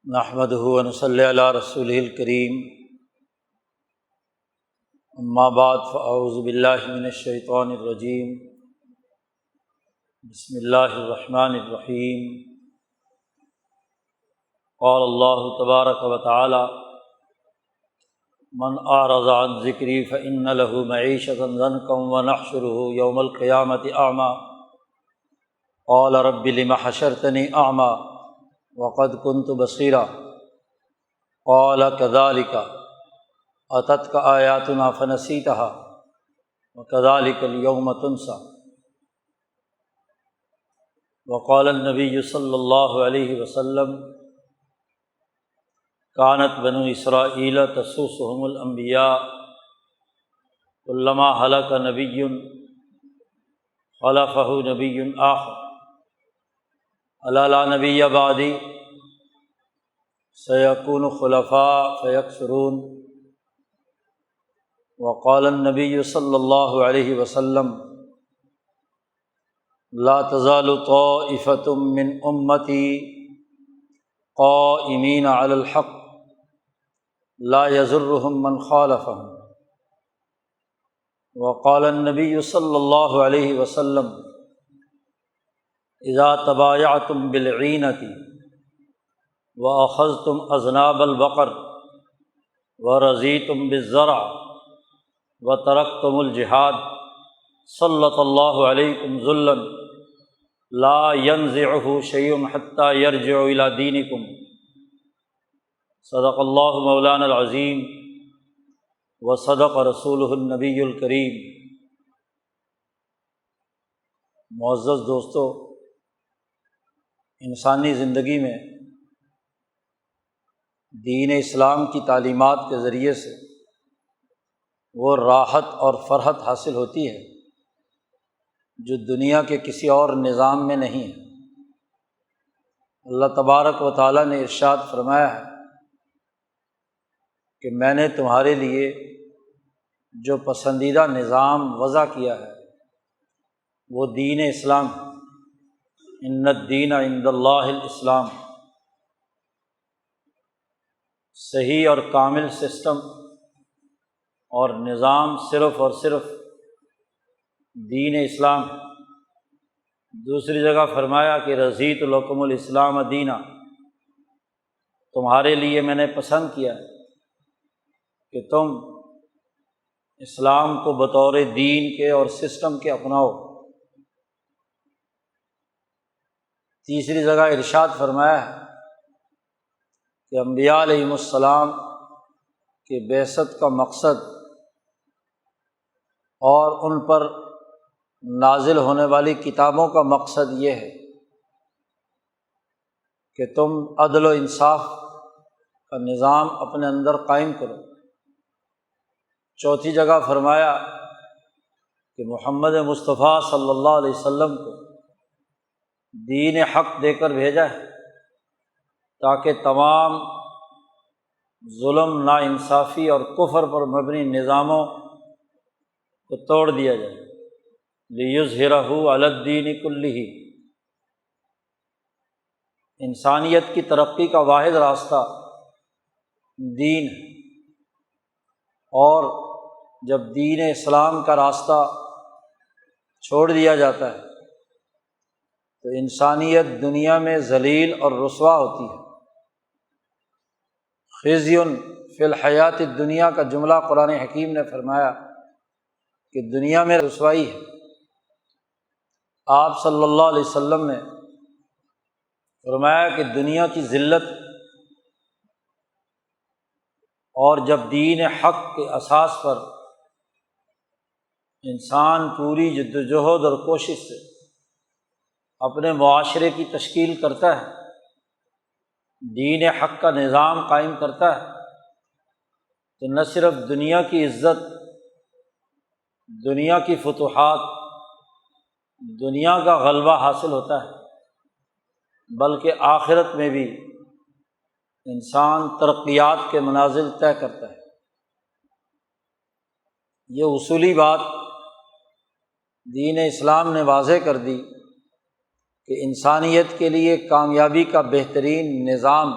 نحمدہ و نصلی علی رسولہ الکریم، اما بعد فاعوذ باللہ من الشیطان الرجیم، بسم اللہ الرحمن الرحیم۔ قال اللہ تبارک و تعالی: من اعرض عن ذکری فإن له معیشۃ ضنکا ونحشرہ یوم القیامۃ اعمیٰ قال رب لم حشرتنی اعمیٰ وقد كنت بصیرا قال كذلك اتتك آیاتنا فنسیتها وكذلك اليوم تنسى۔ وقال النبی صلی اللہ علیہ وسلم: كانت بنو اسرائیل تسوسهم الانبیاء كلما هلك نبی خلفه نبی آخر الا لا نبی بعدی سیکون خلفاء فیکثرون۔ وقال النبی صلی اللہ علیہ وسلم: لا تزال طائفة من امتی قائمین علی الحق لا یضرهم من خالفهم۔ وقال النبی صلی اللہ علیہ وسلم: اذا تبایعتم بالعینۃ واخذتم اذناب البقر ورضیتم بالزرع وترکتم الجہاد سلط اللہ علیکم ذلا لا ینزعہ شیء حتی یرجع الی دینکم۔ صدق اللہ مولانا العظیم وصدق رسولہ النبی الکریم۔ معزز دوستو، انسانی زندگی میں دین اسلام کی تعلیمات کے ذریعے سے وہ راحت اور فرحت حاصل ہوتی ہے جو دنیا کے کسی اور نظام میں نہیں ہے۔ اللہ تبارک و تعالیٰ نے ارشاد فرمایا ہے کہ میں نے تمہارے لیے جو پسندیدہ نظام وضع کیا ہے وہ دین اسلام ہے۔ ان الدین عند اللہ الاسلام۔ صحیح اور کامل سسٹم اور نظام صرف اور صرف دین اسلام ہے۔ دوسری جگہ فرمایا کہ رضیت لکم الاسلام دینا، تمہارے لیے میں نے پسند کیا ہے کہ تم اسلام کو بطور دین کے اور سسٹم کے اپناؤ۔ تیسری جگہ ارشاد فرمایا ہے کہ انبیاء علیہم السلام کے بعثت کا مقصد اور ان پر نازل ہونے والی کتابوں کا مقصد یہ ہے کہ تم عدل و انصاف کا نظام اپنے اندر قائم کرو۔ چوتھی جگہ فرمایا کہ محمد مصطفیٰ صلی اللہ علیہ وسلم کو دین حق دے کر بھیجا ہے تاکہ تمام ظلم، ناانصافی اور کفر پر مبنی نظاموں کو توڑ دیا جائے۔ لیظہرہ علی الدین کلہ۔ انسانیت کی ترقی کا واحد راستہ دین ہے، اور جب دین اسلام کا راستہ چھوڑ دیا جاتا ہے تو انسانیت دنیا میں ذلیل اور رسوا ہوتی ہے۔ خزی فی الحیات الدنیا کا جملہ قرآن حکیم نے فرمایا کہ دنیا میں رسوائی ہے۔ آپ صلی اللہ علیہ وسلم نے فرمایا کہ دنیا کی ذلت اور جب دین حق کے اساس پر انسان پوری جدوجہد اور کوشش سے اپنے معاشرے کی تشکیل کرتا ہے، دین حق کا نظام قائم کرتا ہے، تو نہ صرف دنیا کی عزت، دنیا کی فتوحات، دنیا کا غلبہ حاصل ہوتا ہے بلکہ آخرت میں بھی انسان ترقیات کے منازل طے کرتا ہے۔ یہ اصولی بات دین اسلام نے واضح کر دی کہ انسانیت کے لیے کامیابی کا بہترین نظام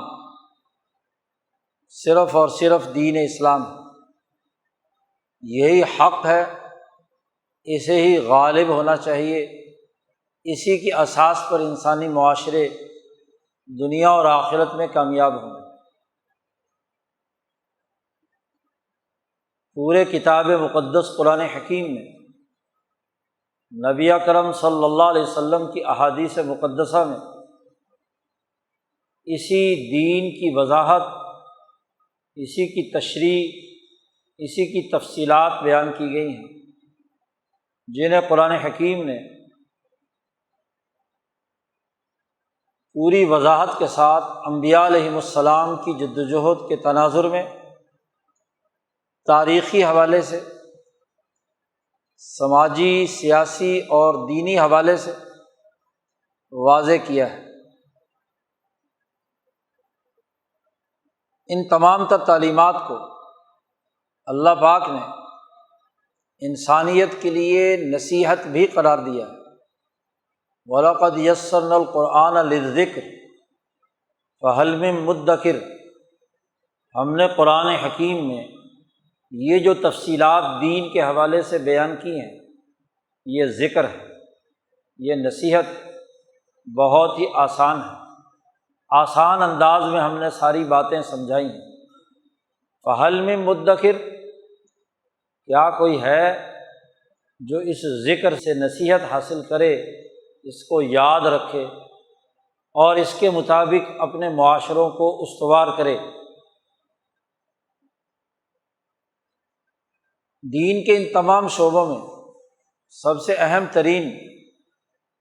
صرف اور صرف دین اسلام، یہی حق ہے، اسے ہی غالب ہونا چاہیے، اسی کی اساس پر انسانی معاشرے دنیا اور آخرت میں کامیاب ہوں گے۔ پورے کتاب مقدس قرآن حکیم میں نبی اکرم صلی اللہ علیہ وسلم کی احادیث مقدسہ میں اسی دین کی وضاحت، اسی کی تشریح، اسی کی تفصیلات بیان کی گئی ہیں، جنہیں قرآن حکیم نے پوری وضاحت کے ساتھ انبیاء علیہم السلام کی جدوجہد کے تناظر میں تاریخی حوالے سے، سماجی، سیاسی اور دینی حوالے سے واضح کیا ہے۔ ان تمام تر تعلیمات کو اللہ پاک نے انسانیت کے لیے نصیحت بھی قرار دیا ہے۔ وَلَقَدْ يَسَّرْنَا الْقُرْآنَ لِلذِّكْرِ فَهَلْ مِن مُدَّكِرٍ، ہم نے قرآن حکیم میں یہ جو تفصیلات دین کے حوالے سے بیان کی ہیں، یہ ذکر ہے، یہ نصیحت بہت ہی آسان ہے، آسان انداز میں ہم نے ساری باتیں سمجھائی ہیں۔ فَهَلْ مِن مُدَّكِرٍ، کیا کوئی ہے جو اس ذکر سے نصیحت حاصل کرے، اس کو یاد رکھے اور اس کے مطابق اپنے معاشروں کو استوار کرے۔ دین کے ان تمام شعبوں میں سب سے اہم ترین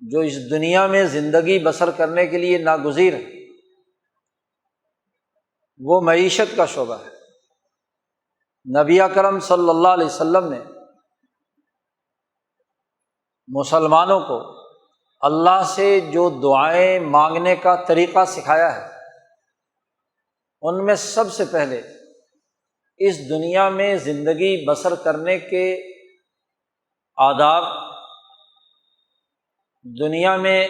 جو اس دنیا میں زندگی بسر کرنے کے لیے ناگزیر ہے، وہ معیشت کا شعبہ ہے۔ نبی اکرم صلی اللہ علیہ وسلم نے مسلمانوں کو اللہ سے جو دعائیں مانگنے کا طریقہ سکھایا ہے، ان میں سب سے پہلے اس دنیا میں زندگی بسر کرنے کے آداب، دنیا میں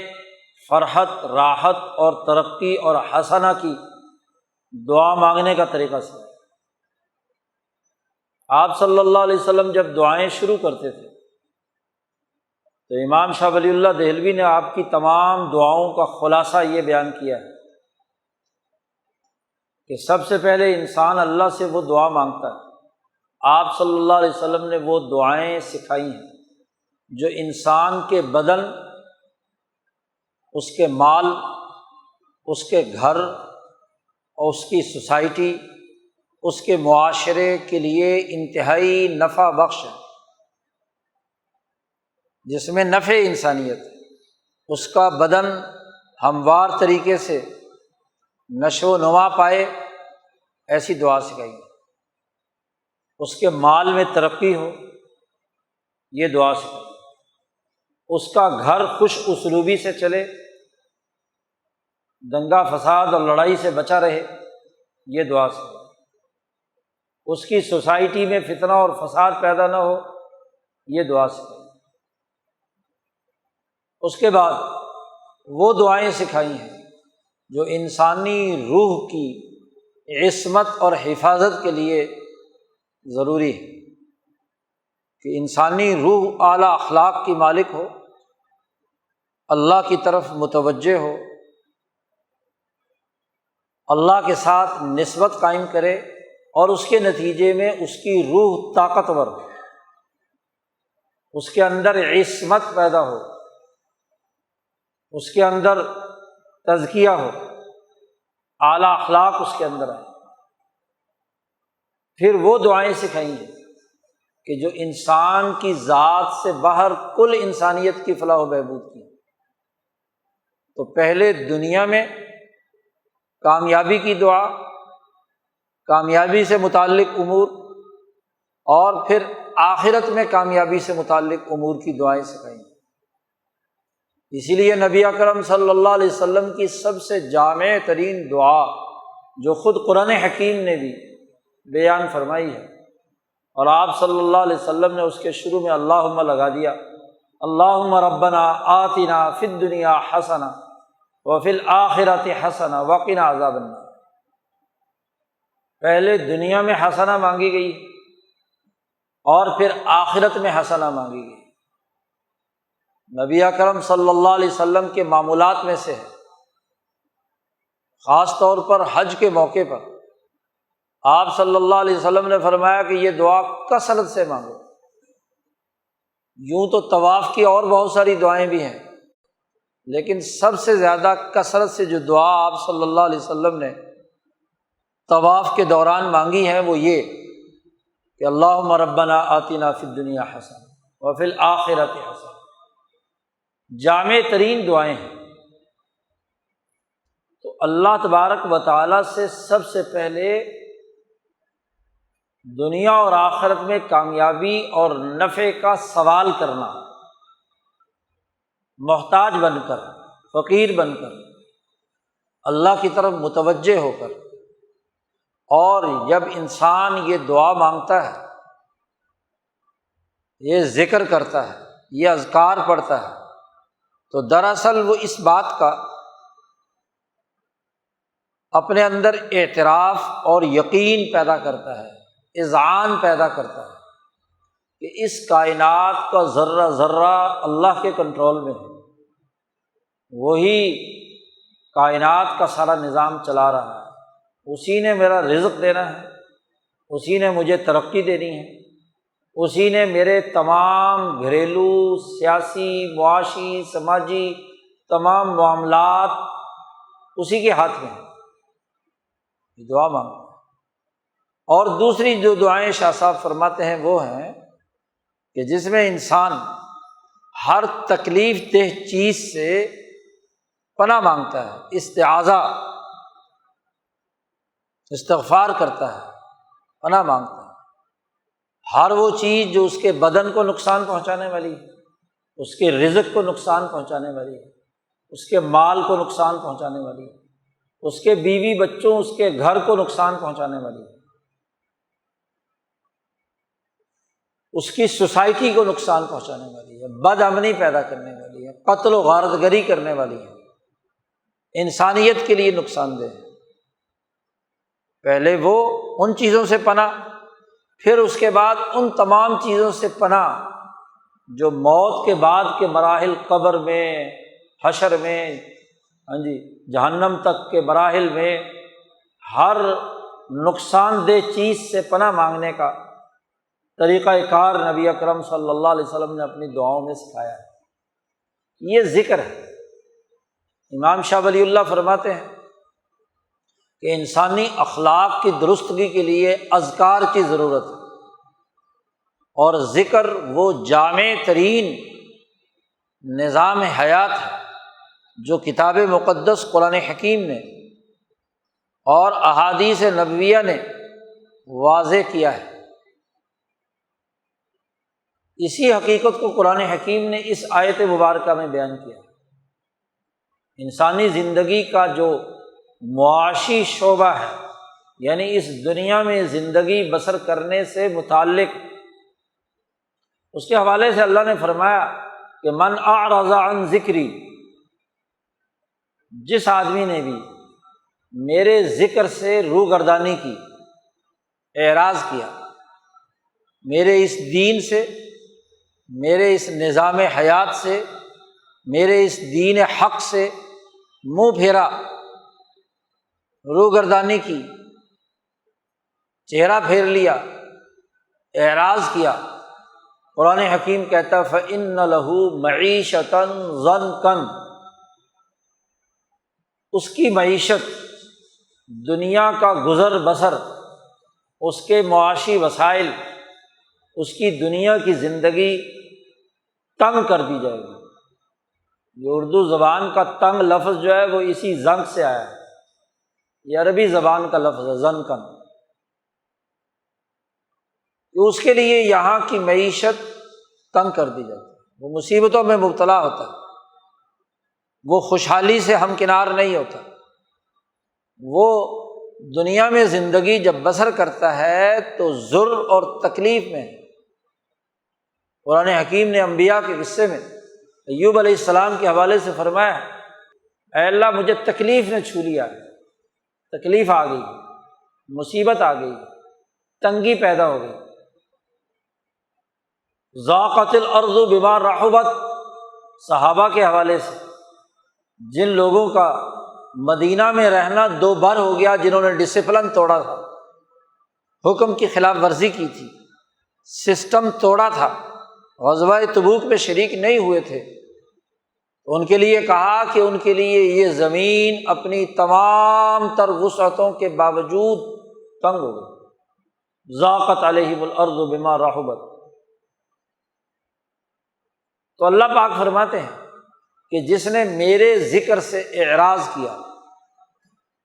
فرحت، راحت اور ترقی اور حسنہ کی دعا مانگنے کا طریقہ سکھایا۔ آپ صلی اللہ علیہ وسلم جب دعائیں شروع کرتے تھے تو امام شاہ ولی اللہ دہلوی نے آپ کی تمام دعاؤں کا خلاصہ یہ بیان کیا ہے کہ سب سے پہلے انسان اللہ سے وہ دعا مانگتا ہے۔ آپ صلی اللہ علیہ وسلم نے وہ دعائیں سکھائی ہیں جو انسان کے بدن، اس کے مال، اس کے گھر اور اس کی سوسائٹی، اس کے معاشرے کے لیے انتہائی نفع بخش ہے، جس میں نفع انسانیت ہے، اس کا بدن ہموار طریقے سے نشو و نما پائے، ایسی دعا سکھائی۔ اس کے مال میں ترقی ہو، یہ دعا سکھائی۔ اس کا گھر خوش اسلوبی سے چلے، دنگا فساد اور لڑائی سے بچا رہے، یہ دعا سکھائی۔ اس کی سوسائٹی میں فتنہ اور فساد پیدا نہ ہو، یہ دعا سکھائی۔ اس کے بعد وہ دعائیں سکھائی ہیں جو انسانی روح کی عصمت اور حفاظت کے لیے ضروری ہے، کہ انسانی روح اعلیٰ اخلاق کی مالک ہو، اللہ کی طرف متوجہ ہو، اللہ کے ساتھ نسبت قائم کرے، اور اس کے نتیجے میں اس کی روح طاقتور ہو، اس کے اندر عصمت پیدا ہو، اس کے اندر تزکیہ ہو، اعلیٰ اخلاق اس کے اندر آئے۔ پھر وہ دعائیں سکھائیں گے کہ جو انسان کی ذات سے باہر کل انسانیت کی فلاح و بہبود کی۔ تو پہلے دنیا میں کامیابی کی دعا، کامیابی سے متعلق امور، اور پھر آخرت میں کامیابی سے متعلق امور کی دعائیں سکھائیں۔ اسی لیے نبی اکرم صلی اللہ علیہ وسلم کی سب سے جامع ترین دعا جو خود قرآن حکیم نے بھی بیان فرمائی ہے، اور آپ صلی اللہ علیہ وسلم نے اس کے شروع میں اللہم لگا دیا، اللہم ربنا آتنا فی الدنیا حسنہ وفی الآخرۃ حسنہ وقنا عذاب النار۔ پہلے دنیا میں حسنہ مانگی گئی اور پھر آخرت میں حسنہ مانگی گئی۔ نبی اکرم صلی اللہ علیہ وسلم کے معمولات میں سے ہے، خاص طور پر حج کے موقع پر آپ صلی اللہ علیہ وسلم نے فرمایا کہ یہ دعا کثرت سے مانگو۔ یوں تو طواف کی اور بہت ساری دعائیں بھی ہیں، لیکن سب سے زیادہ کثرت سے جو دعا آپ صلی اللہ علیہ وسلم نے طواف کے دوران مانگی ہے وہ یہ کہ اللہم ربنا آتنا فی الدنیا حسنہ وفی الآخرۃ حسنہ۔ جامع ترین دعائیں ہیں۔ تو اللہ تبارک و تعالیٰ سے سب سے پہلے دنیا اور آخرت میں کامیابی اور نفع کا سوال کرنا، محتاج بن کر، فقیر بن کر، اللہ کی طرف متوجہ ہو کر۔ اور جب انسان یہ دعا مانگتا ہے، یہ ذکر کرتا ہے، یہ اذکار پڑھتا ہے، تو دراصل وہ اس بات کا اپنے اندر اعتراف اور یقین پیدا کرتا ہے، اذعان پیدا کرتا ہے کہ اس کائنات کا ذرہ ذرہ اللہ کے کنٹرول میں ہے، وہی کائنات کا سارا نظام چلا رہا ہے، اسی نے میرا رزق دینا ہے، اسی نے مجھے ترقی دینی ہے، اسی نے میرے تمام گھریلو، سیاسی، معاشی، سماجی تمام معاملات اسی کے ہاتھ میں ہیں۔ یہ دعا مانگتا ہے۔ اور دوسری جو دعائیں شاہ صاحب فرماتے ہیں وہ ہیں کہ جس میں انسان ہر تکلیف دہ چیز سے پناہ مانگتا ہے، استعاذہ، استغفار کرتا ہے، پناہ مانگتا ہے۔ ہر وہ چیز جو اس کے بدن کو نقصان پہنچانے والی ہے، اس کے رزق کو نقصان پہنچانے والی ہے، اس کے مال کو نقصان پہنچانے والی ہے، اس کے بیوی بچوں، اس کے گھر کو نقصان پہنچانے والی ہے، اس کی سوسائٹی کو نقصان پہنچانے والی ہے، بد امنی پیدا کرنے والی ہے، قتل و غارت گری کرنے والی ہے، انسانیت کے لیے نقصان دہ ہے۔ پہلے وہ ان چیزوں سے پناہ، پھر اس کے بعد ان تمام چیزوں سے پناہ جو موت کے بعد کے مراحل، قبر میں، حشر میں، جہنم تک کے مراحل میں ہر نقصان دہ چیز سے پناہ مانگنے کا طریقہ کار نبی اکرم صلی اللہ علیہ وسلم نے اپنی دعاؤں میں سکھایا ہے۔ یہ ذکر ہے۔ امام شاہ ولی اللہ فرماتے ہیں کہ انسانی اخلاق کی درستگی کے لیے اذکار کی ضرورت ہے، اور ذکر وہ جامع ترین نظام حیات ہے جو کتاب مقدس قرآن حکیم نے اور احادیث نبویہ نے واضح کیا ہے۔ اسی حقیقت کو قرآن حکیم نے اس آیت مبارکہ میں بیان کیا۔ انسانی زندگی کا جو معاشی شعبہ ہے، یعنی اس دنیا میں زندگی بسر کرنے سے متعلق، اس کے حوالے سے اللہ نے فرمایا کہ من اعرض عن ذکری، جس آدمی نے بھی میرے ذکر سے روگردانی کی، اعراض کیا، میرے اس دین سے، میرے اس نظام حیات سے، میرے اس دین حق سے منہ پھیرا، روگردانی کی، چہرہ پھیر لیا، اعراض کیا، قرآن حکیم کہتا ہے فَإِنَّ لَهُ مَعِيشَةً ضَنْكًا، اس کی معیشت، دنیا کا گزر بسر، اس کے معاشی وسائل، اس کی دنیا کی زندگی تنگ کر دی جائے گی۔ یہ اردو زبان کا تنگ لفظ جو ہے وہ اسی زنگ سے آیا ہے، یہ عربی زبان کا لفظ ہے زنکن، کہ اس کے لیے یہاں کی معیشت تنگ کر دی جاتی ہے، وہ مصیبتوں میں مبتلا ہوتا ہے، وہ خوشحالی سے ہمکنار نہیں ہوتا، وہ دنیا میں زندگی جب بسر کرتا ہے تو ضر اور تکلیف میں ہے۔ قرآن حکیم نے انبیاء کے قصے میں ایوب علیہ السلام کے حوالے سے فرمایا اے اللہ مجھے تکلیف نے چھو لیا، تکلیف آ گئی، مصیبت آ گئی، تنگی پیدا ہو گئی۔ ضاقت الارض بما رحبت، صحابہ کے حوالے سے جن لوگوں کا مدینہ میں رہنا دو بار ہو گیا، جنہوں نے ڈسپلن توڑا تھا، حکم کی خلاف ورزی کی تھی، سسٹم توڑا تھا، غزوہ تبوک میں شریک نہیں ہوئے تھے، تو ان کے لیے کہا کہ ان کے لیے یہ زمین اپنی تمام تر وسعتوں کے باوجود تنگ ہو گئی۔ ضاقت علیہم الارض بما رحبت۔ تو اللہ پاک فرماتے ہیں کہ جس نے میرے ذکر سے اعراض کیا،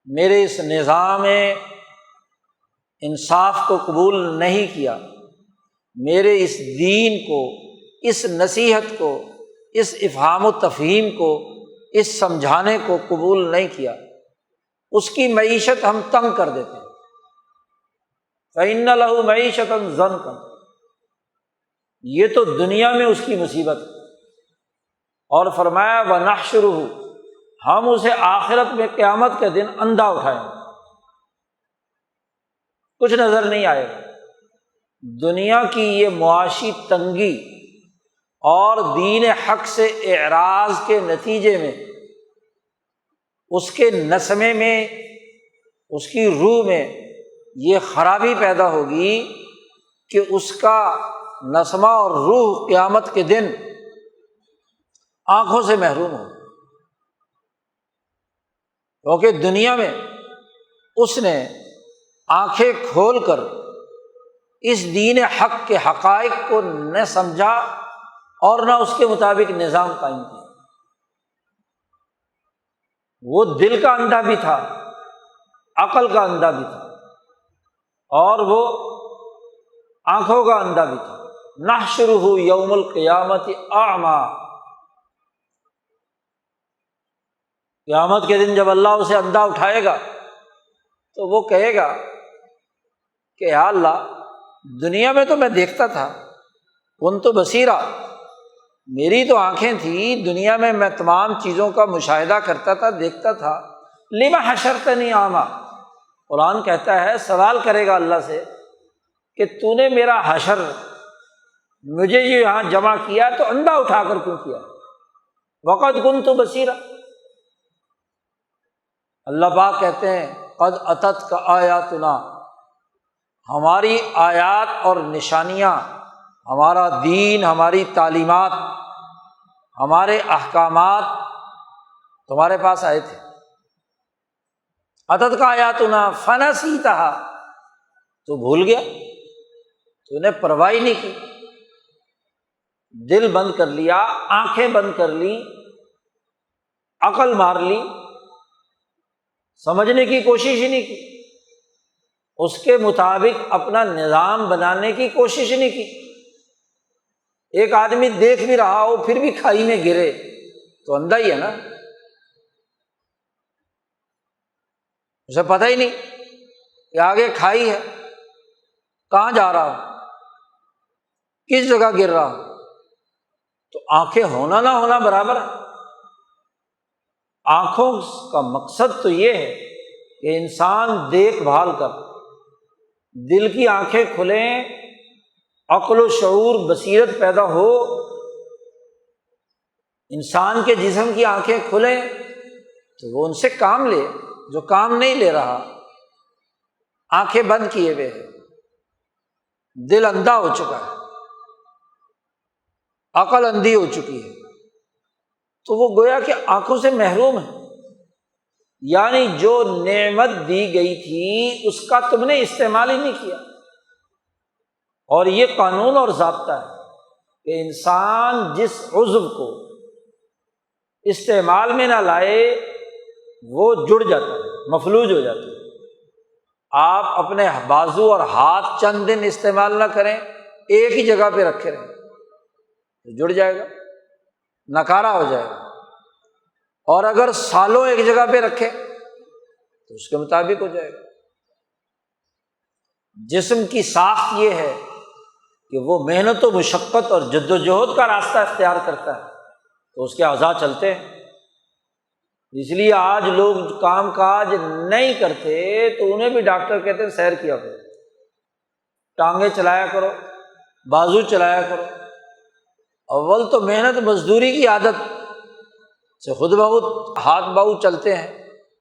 میرے اس نظام انصاف کو قبول نہیں کیا، میرے اس دین کو، اس نصیحت کو، اس افہام و تفہیم کو، اس سمجھانے کو قبول نہیں کیا، اس کی معیشت ہم تنگ کر دیتے ہیں۔ فَإِنَّ لَهُ مَعِيشَةً ضَنْكًا، یہ تو دنیا میں اس کی مصیبت ہے۔ اور فرمایا وَنَحْشُرُهُ، ہم اسے آخرت میں قیامت کے دن اندھا اٹھائیں گے، کچھ نظر نہیں آئے گا۔ دنیا کی یہ معاشی تنگی اور دین حق سے اعراض کے نتیجے میں اس کے نسمے میں، اس کی روح میں یہ خرابی پیدا ہوگی کہ اس کا نسمہ اور روح قیامت کے دن آنکھوں سے محروم ہو، کیونکہ دنیا میں اس نے آنکھیں کھول کر اس دین حق کے حقائق کو نہ سمجھا اور نہ اس کے مطابق نظام قائم کیا۔ وہ دل کا اندھا بھی تھا، عقل کا اندھا بھی تھا، اور وہ آنکھوں کا اندھا بھی تھا۔ نحشرہ یوم القیامت اعمیٰ، قیامت کے دن جب اللہ اسے اندھا اٹھائے گا تو وہ کہے گا کہ یا اللہ، دنیا میں تو میں دیکھتا تھا، کنت بصیرا، میری تو آنکھیں تھیں، دنیا میں میں تمام چیزوں کا مشاہدہ کرتا تھا، دیکھتا تھا، لما حشرتنی اعمیٰ، قرآن کہتا ہے، سوال کرے گا اللہ سے کہ تو نے میرا حشر، مجھے یہ یہاں جمع کیا تو اندھا اٹھا کر کیوں کیا؟ وقد کنت بصیرا۔ اللہ پاک کہتے ہیں قد اتتک آیاتنا، ہماری آیات اور نشانیاں، ہمارا دین، ہماری تعلیمات، ہمارے احکامات تمہارے پاس آئے تھے۔ اتتک آیاتنا فنسیتھا، تو بھول گیا، تو نے پرواہ نہیں کی، دل بند کر لیا، آنکھیں بند کر لی، عقل مار لی، سمجھنے کی کوشش ہی نہیں کی، اس کے مطابق اپنا نظام بنانے کی کوشش نہیں کی۔ ایک آدمی دیکھ بھی رہا ہو پھر بھی کھائی میں گرے تو اندھا ہی ہے نا، اسے پتہ ہی نہیں کہ آگے کھائی ہے، کہاں جا رہا ہو، کس جگہ گر رہا ہو۔ تو آنکھیں ہونا نہ ہونا برابر ہے۔ آنکھوں کا مقصد تو یہ ہے کہ انسان دیکھ بھال کر، دل کی آنکھیں کھلیں، عقل و شعور، بصیرت پیدا ہو، انسان کے جسم کی آنکھیں کھلیں تو وہ ان سے کام لے، جو کام نہیں لے رہا، آنکھیں بند کیے ہوئے ہے، دل اندھا ہو چکا ہے، عقل اندھی ہو چکی ہے، تو وہ گویا کہ آنکھوں سے محروم ہے۔ یعنی جو نعمت دی گئی تھی اس کا تم نے استعمال ہی نہیں کیا۔ اور یہ قانون اور ضابطہ ہے کہ انسان جس عضو کو استعمال میں نہ لائے وہ جڑ جاتا ہے، مفلوج ہو جاتا ہے۔ آپ اپنے بازو اور ہاتھ چند دن استعمال نہ کریں، ایک ہی جگہ پہ رکھے رہیں تو جڑ جائے گا، نکارا ہو جائے گا۔ اور اگر سالوں ایک جگہ پہ رکھے تو اس کے مطابق ہو جائے گا۔ جسم کی ساخت یہ ہے کہ وہ محنت و مشقت اور جد و جہد کا راستہ اختیار کرتا ہے تو اس کے اعضاء چلتے ہیں۔ اس لیے آج لوگ کام کاج نہیں کرتے تو انہیں بھی ڈاکٹر کہتے ہیں سیر کیا کرو، ٹانگیں چلایا کرو، بازو چلایا کرو۔ اول تو محنت مزدوری کی عادت سے خود بخود ہاتھ باہو چلتے ہیں،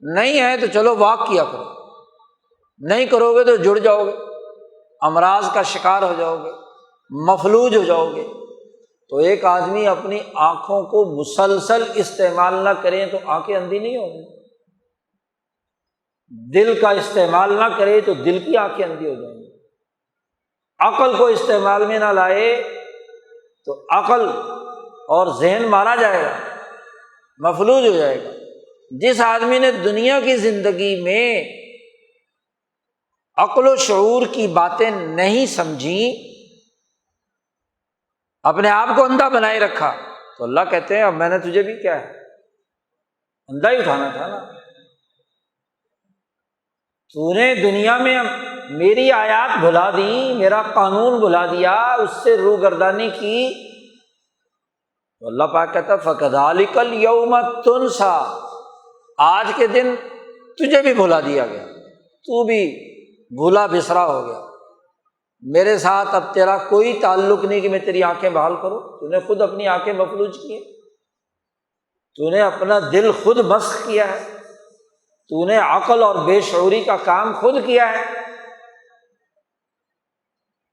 نہیں ہے تو چلو واک کیا کرو، نہیں کرو گے تو جڑ جاؤ گے، امراض کا شکار ہو جاؤ گے، مفلوج ہو جاؤ گے۔ تو ایک آدمی اپنی آنکھوں کو مسلسل استعمال نہ کریں تو آنکھیں اندھی نہیں ہوگی، دل کا استعمال نہ کرے تو دل کی آنکھیں اندھی ہو جائیں گی، عقل کو استعمال میں نہ لائے تو عقل اور ذہن مارا جائے گا، مفلوج ہو جائے گا۔ جس آدمی نے دنیا کی زندگی میں عقل و شعور کی باتیں نہیں سمجھی، اپنے آپ کو اندھا بنائے رکھا، تو اللہ کہتے ہیں اب میں نے تجھے بھی کیا ہے اندھا ہی اٹھانا تھا نا۔ تو نے دنیا میں میری آیات بھلا دی، میرا قانون بھلا دیا، اس سے روگردانی کی، تو اللہ پاک کہتا فَكَذَلِكَ الْيَوْمَ تُنْسَىٰ، آج کے دن تجھے بھی بھلا دیا گیا، تو بھی بھولا بسرا ہو گیا، میرے ساتھ اب تیرا کوئی تعلق نہیں کہ میں تیری آنکھیں بحال کروں، تو نے خود اپنی آنکھیں مفلوج کی ہیں، تو نے اپنا دل خود مسخ کیا ہے، تو نے عقل اور بے شعوری کا کام خود کیا ہے،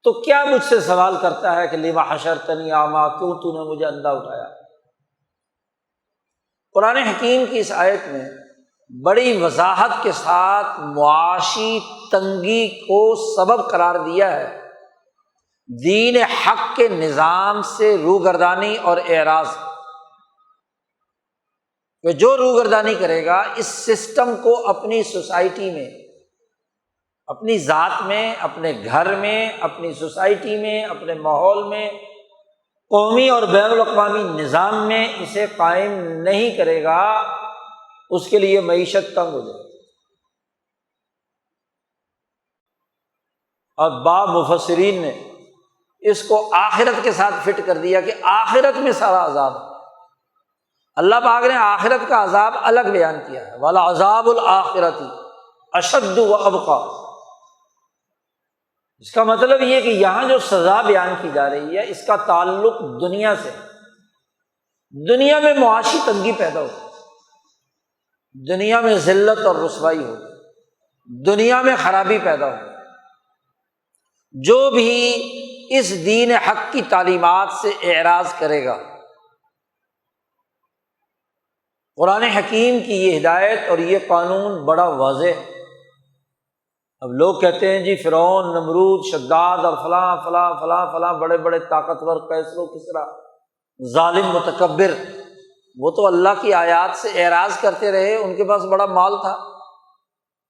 تو کیا مجھ سے سوال کرتا ہے کہ لِمَ حَشَرْتَنِی أَعْمَىٰ، کیوں تو نے مجھے اندھا اٹھایا۔ قرآن حکیم کی اس آیت میں بڑی وضاحت کے ساتھ معاشی تنگی کو سبب قرار دیا ہے، دین حق کے نظام سے روگردانی اور اعراض، کہ جو روگردانی کرے گا اس سسٹم کو اپنی سوسائٹی میں، اپنی ذات میں، اپنے گھر میں، اپنی سوسائٹی میں، اپنے ماحول میں، قومی اور بین الاقوامی نظام میں اسے قائم نہیں کرے گا، اس کے لیے معیشت تنگ ہو جائے گی۔ اور بعض مفسرین نے اس کو آخرت کے ساتھ فٹ کر دیا کہ آخرت میں سارا عذاب ہے۔ اللہ پاک نے آخرت کا عذاب الگ بیان کیا ہے، وَلَعَذَابُ الْآخِرَةِ أَشَدُّ وَأَبْقَىٰ۔ اس کا مطلب یہ کہ یہاں جو سزا بیان کی جا رہی ہے اس کا تعلق دنیا سے، دنیا میں معاشی تنگی پیدا ہوگی، دنیا میں ذلت اور رسوائی ہوگی، دنیا میں خرابی پیدا ہوگی۔ جو بھی اس دین حق کی تعلیمات سے اعراض کرے گا، قرآن حکیم کی یہ ہدایت اور یہ قانون بڑا واضح ہے۔ اب لوگ کہتے ہیں جی فرعون، نمرود، شداد اور فلاں فلاں فلاں فلاں بڑے بڑے طاقتور، کیسر و کسریٰ، ظالم متکبر، وہ تو اللہ کی آیات سے اعراض کرتے رہے، ان کے پاس بڑا مال تھا،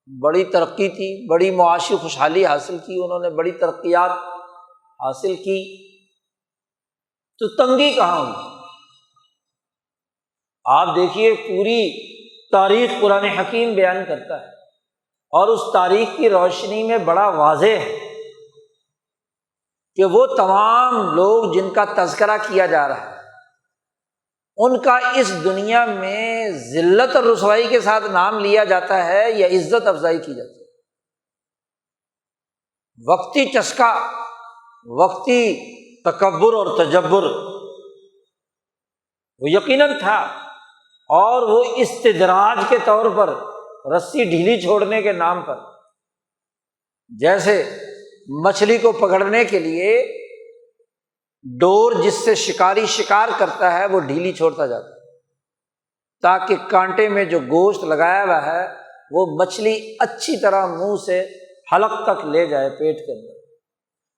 بڑی ترقی تھی، بڑی معاشی خوشحالی حاصل کی، انہوں نے بڑی ترقیات حاصل کی، تو تنگی کہاں ہوئی؟ آپ دیکھیے پوری تاریخ قرآن حکیم بیان کرتا ہے، اور اس تاریخ کی روشنی میں بڑا واضح ہے کہ وہ تمام لوگ جن کا تذکرہ کیا جا رہا ہے ان کا اس دنیا میں ذلت اور رسوائی کے ساتھ نام لیا جاتا ہے یا عزت افزائی کی جاتی ہے۔ وقتی چسکا، وقتی تکبر اور تجبر وہ یقیناً تھا، اور وہ استدراج کے طور پر رسی ڈھیلی چھوڑنے کے نام پر، جیسے مچھلی کو پکڑنے کے لیے ڈور جس سے شکاری شکار کرتا ہے وہ ڈھیلی چھوڑتا جاتا ہے تاکہ کانٹے میں جو گوشت لگایا ہوا ہے وہ مچھلی اچھی طرح منہ سے حلق تک لے جائے پیٹ کے اندر،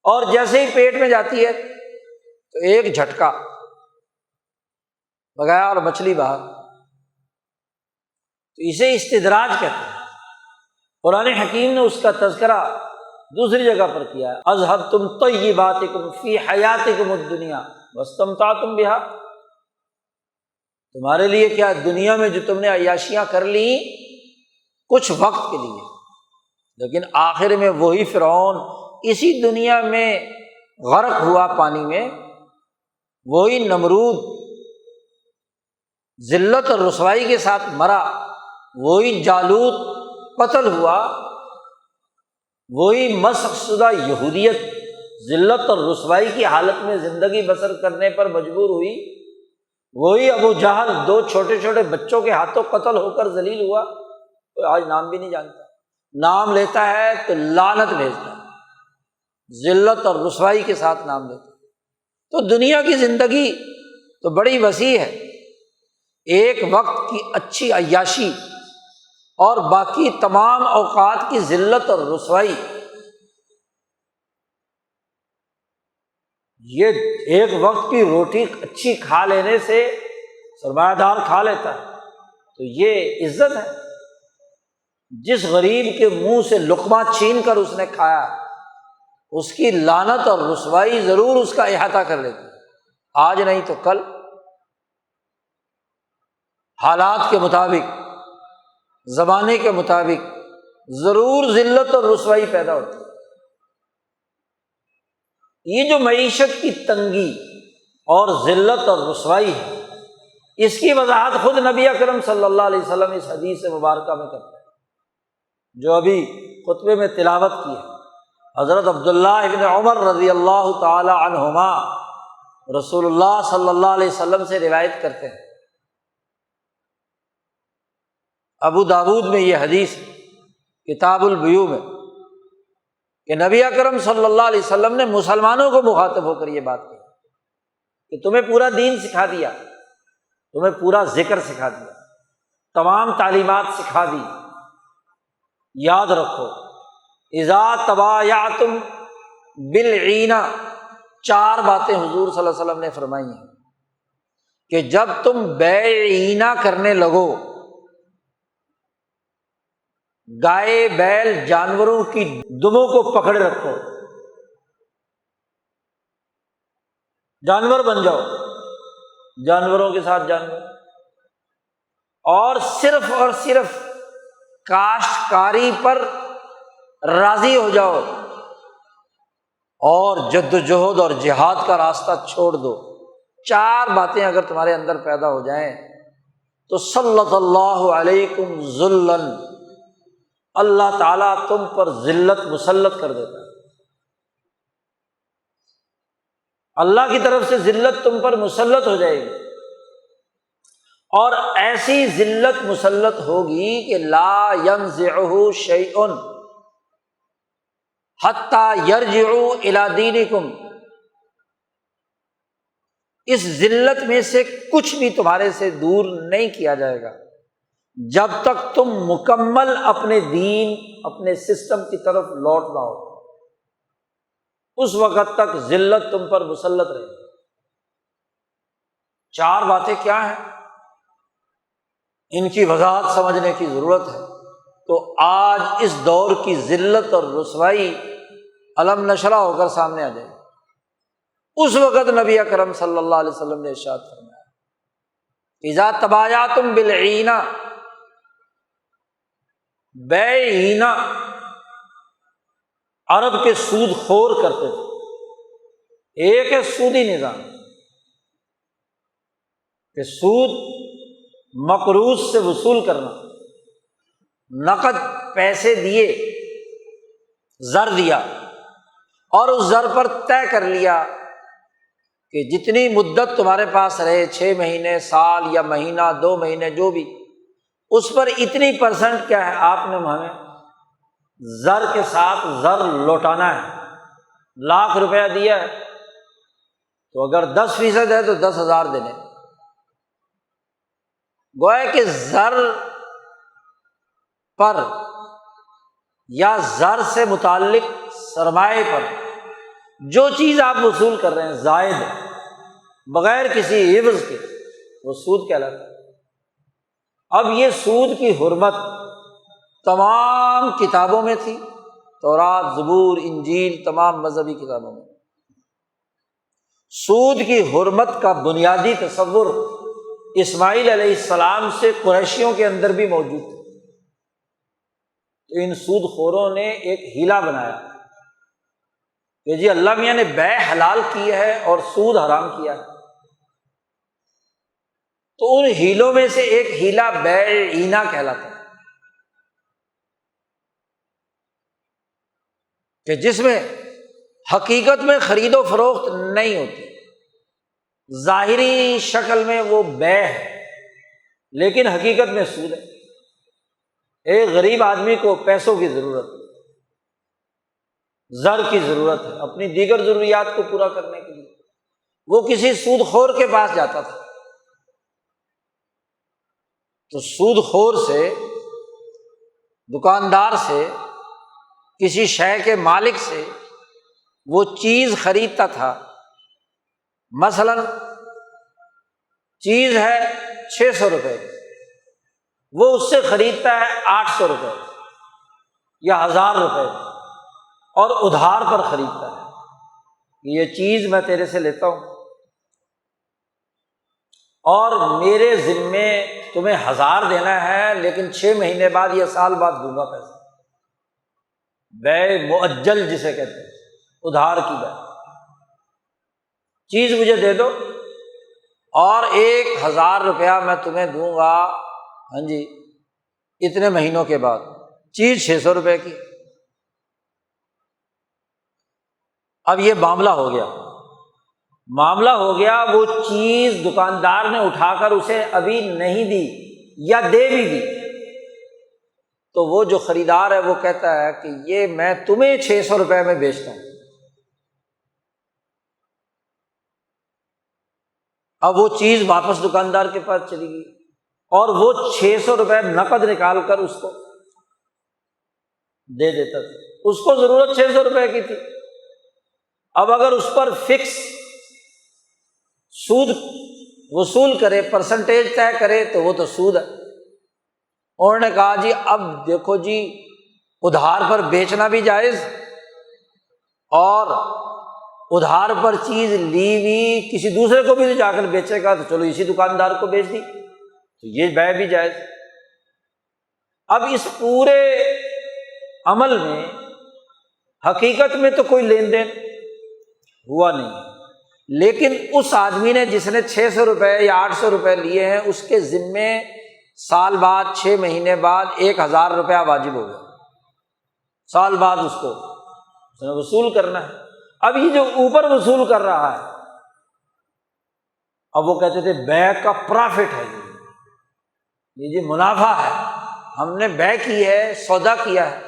اور جیسے ہی پیٹ میں جاتی ہے تو ایک جھٹکا لگایا اور مچھلی باہر، تو اسے استدراج کہتے ہیں۔ قرآن حکیم نے اس کا تذکرہ دوسری جگہ پر کیا ہے، اذھبتم طیباتکم فی حیاتکم الدنیا واستمتعتم بہا، تمہارے لیے کیا دنیا میں جو تم نے عیاشیاں کر لی کچھ وقت کے لیے، لیکن آخر میں وہی فرعون اسی دنیا میں غرق ہوا پانی میں، وہی نمرود ذلت اور رسوائی کے ساتھ مرا، وہی جالوت قتل ہوا، وہی مسخ شدہ یہودیت ذلت اور رسوائی کی حالت میں زندگی بسر کرنے پر مجبور ہوئی، وہی ابو جہل 2 چھوٹے چھوٹے بچوں کے ہاتھوں قتل ہو کر ذلیل ہوا، تو آج نام بھی نہیں جانتا، نام لیتا ہے تو لعنت بھیجتا ہے، ذلت اور رسوائی کے ساتھ نام لیتا ہے۔ تو دنیا کی زندگی تو بڑی وسیع ہے، ایک وقت کی اچھی عیاشی اور باقی تمام اوقات کی ذلت اور رسوائی، یہ ایک وقت کی روٹی اچھی کھا لینے سے سرمایہ دار کھا لیتا ہے تو یہ عزت ہے، جس غریب کے منہ سے لقمہ چھین کر اس نے کھایا اس کی لعنت اور رسوائی ضرور اس کا احاطہ کر لیتی ہے، آج نہیں تو کل، حالات کے مطابق، زمانے کے مطابق ضرور ذلت اور رسوائی پیدا ہوتی ہے۔ یہ جو معیشت کی تنگی اور ذلت اور رسوائی ہے، اس کی وضاحت خود نبی اکرم صلی اللہ علیہ وسلم اس حدیث مبارکہ میں کرتے ہیں جو ابھی خطبے میں تلاوت کی ہے۔ حضرت عبداللہ ابن عمر رضی اللہ تعالی عنہما رسول اللہ صلی اللہ علیہ وسلم سے روایت کرتے ہیں، ابو داود میں یہ حدیث کتاب البیوع میں، کہ نبی اکرم صلی اللہ علیہ وسلم نے مسلمانوں کو مخاطب ہو کر یہ بات کہی کہ تمہیں پورا دین سکھا دیا، تمہیں پورا ذکر سکھا دیا، تمام تعلیمات سکھا دی، یاد رکھو اذا تبایعتم بالعینہ، 4 باتیں حضور صلی اللہ علیہ وسلم نے فرمائی ہیں کہ جب تم بیع عینہ کرنے لگو، گائے بیل جانوروں کی دموں کو پکڑے رکھو، جانور بن جاؤ، جانوروں کے ساتھ جانور، اور صرف کاشتکاری پر راضی ہو جاؤ اور جد و جہد اور جہاد کا راستہ چھوڑ دو۔ 4 باتیں اگر تمہارے اندر پیدا ہو جائیں تو سلط اللہ علیکم ذلًا، اللہ تعالیٰ تم پر ذلت مسلط کر دیتا ہے، اللہ کی طرف سے ذلت تم پر مسلط ہو جائے گی، اور ایسی ذلت مسلط ہوگی کہ لا ینزعہ شیء حتی یرجعوا الی دینکم، اس ذلت میں سے کچھ بھی تمہارے سے دور نہیں کیا جائے گا جب تک تم مکمل اپنے دین، اپنے سسٹم کی طرف لوٹ نہ ہو، اس وقت تک ذلت تم پر مسلط رہے گی۔ 4 باتیں کیا ہیں؟ ان کی وضاحت سمجھنے کی ضرورت ہے۔ تو آج اس دور کی ذلت اور رسوائی علم نشرہ ہو کر سامنے آ جائے، اس وقت نبی اکرم صلی اللہ علیہ وسلم نے ارشاد فرمایا اذا تبایعتم بالعینہ، بیع عینہ عرب کے سود خور کرتے تھے، ایک ہے سودی نظام کہ سود مقروض سے وصول کرنا، نقد پیسے دیے، زر دیا اور اس زر پر طے کر لیا کہ جتنی مدت تمہارے پاس رہے، 6 مہینے، سال یا مہینہ، 2 مہینے، جو بھی، اس پر اتنی % کیا ہے آپ نے ہمیں زر کے ساتھ زر لوٹانا ہے۔ ₹1,00,000 دیا ہے تو اگر 10% ہے تو 10,000 دینے، گویا کہ زر پر یا زر سے متعلق سرمایہ پر جو چیز آپ وصول کر رہے ہیں زائد بغیر کسی عوض کے، وہ سود کہلاتا ہے۔ اب یہ سود کی حرمت تمام کتابوں میں تھی، تورات، زبور، انجیل، تمام مذہبی کتابوں میں۔ سود کی حرمت کا بنیادی تصور اسماعیل علیہ السلام سے قریشیوں کے اندر بھی موجود تھا۔ تو ان سود خوروں نے ایک ہیلا بنایا کہ جی اللہ میاں نے بیع حلال کی ہے اور سود حرام کیا ہے، تو ان ہیلوں میں سے ایک ہیلا بیع عینہ کہلاتا ہے، کہ جس میں حقیقت میں خرید و فروخت نہیں ہوتی، ظاہری شکل میں وہ بیع ہے لیکن حقیقت میں سود ہے۔ ایک غریب آدمی کو پیسوں کی ضرورت ہے، زر کی ضرورت ہے اپنی دیگر ضروریات کو پورا کرنے کے لیے، وہ کسی سود خور کے پاس جاتا تھا، تو سود خور سے، دکاندار سے، کسی شے کے مالک سے وہ چیز خریدتا تھا۔ مثلاً چیز ہے 600 روپے کی، وہ اس سے خریدتا ہے 800 روپے یا 1000 روپے اور ادھار پر خریدتا ہے کہ یہ چیز میں تیرے سے لیتا ہوں اور میرے ذمے تمہیں 1000 دینا ہے لیکن 6 مہینے بعد یا سال بعد دوں گا پیسہ۔ بیع مؤجل جسے کہتے ہیں، ادھار کی بیع، چیز مجھے دے دو اور 1000 روپیہ میں تمہیں دوں گا، ہاں جی، اتنے مہینوں کے بعد، چیز 600 روپے کی۔ اب یہ معاملہ ہو گیا، وہ چیز دکاندار نے اٹھا کر اسے ابھی نہیں دی یا دے بھی دی، تو وہ جو خریدار ہے وہ کہتا ہے کہ یہ میں تمہیں 600 روپے میں بیچتا ہوں۔ اب وہ چیز واپس دکاندار کے پاس چلی گئی اور وہ 600 روپے نقد نکال کر اس کو دے دیتا تھا، اس کو ضرورت 600 روپے کی تھی۔ اب اگر اس پر فکس سود وصول کرے، پرسنٹیج طے کرے تو وہ تو سود ہے۔ انہوں نے کہا جی اب دیکھو جی، ادھار پر بیچنا بھی جائز اور ادھار پر چیز لی ہوئی کسی دوسرے کو بھی جا کر بیچے گا تو چلو اسی دکاندار کو بیچ دی، تو یہ بیع بھی جائز۔ اب اس پورے عمل میں حقیقت میں تو کوئی لین دین ہوا نہیں، لیکن اس آدمی نے جس نے 600 روپے یا 800 روپے لیے ہیں، اس کے ذمے سال بعد 6 مہینے بعد 1000 روپیہ واجب ہو گیا، سال بعد اس کو وصول کرنا ہے۔ اب یہ جو اوپر وصول کر رہا ہے، اب وہ کہتے تھے بیع کا پرافٹ ہے، یہ جی منافع ہے، ہم نے بیع کی ہے، سودا کیا ہے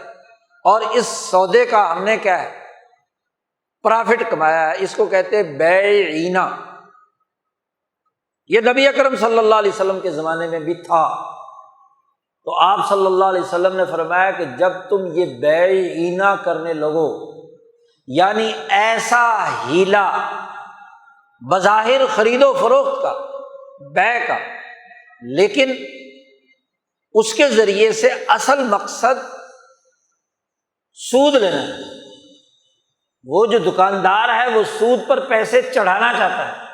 اور اس سودے کا ہم نے کیا ہے، پرافٹ کمایا ہے، اس کو کہتے ہیں بیع عینہ۔ یہ نبی اکرم صلی اللہ علیہ وسلم کے زمانے میں بھی تھا، تو آپ صلی اللہ علیہ وسلم نے فرمایا کہ جب تم یہ بیع عینہ کرنے لگو، یعنی ایسا ہیلا بظاہر خرید و فروخت کا، بیع کا، لیکن اس کے ذریعے سے اصل مقصد سود لینا ہے، وہ جو دکاندار ہے وہ سود پر پیسے چڑھانا چاہتا ہے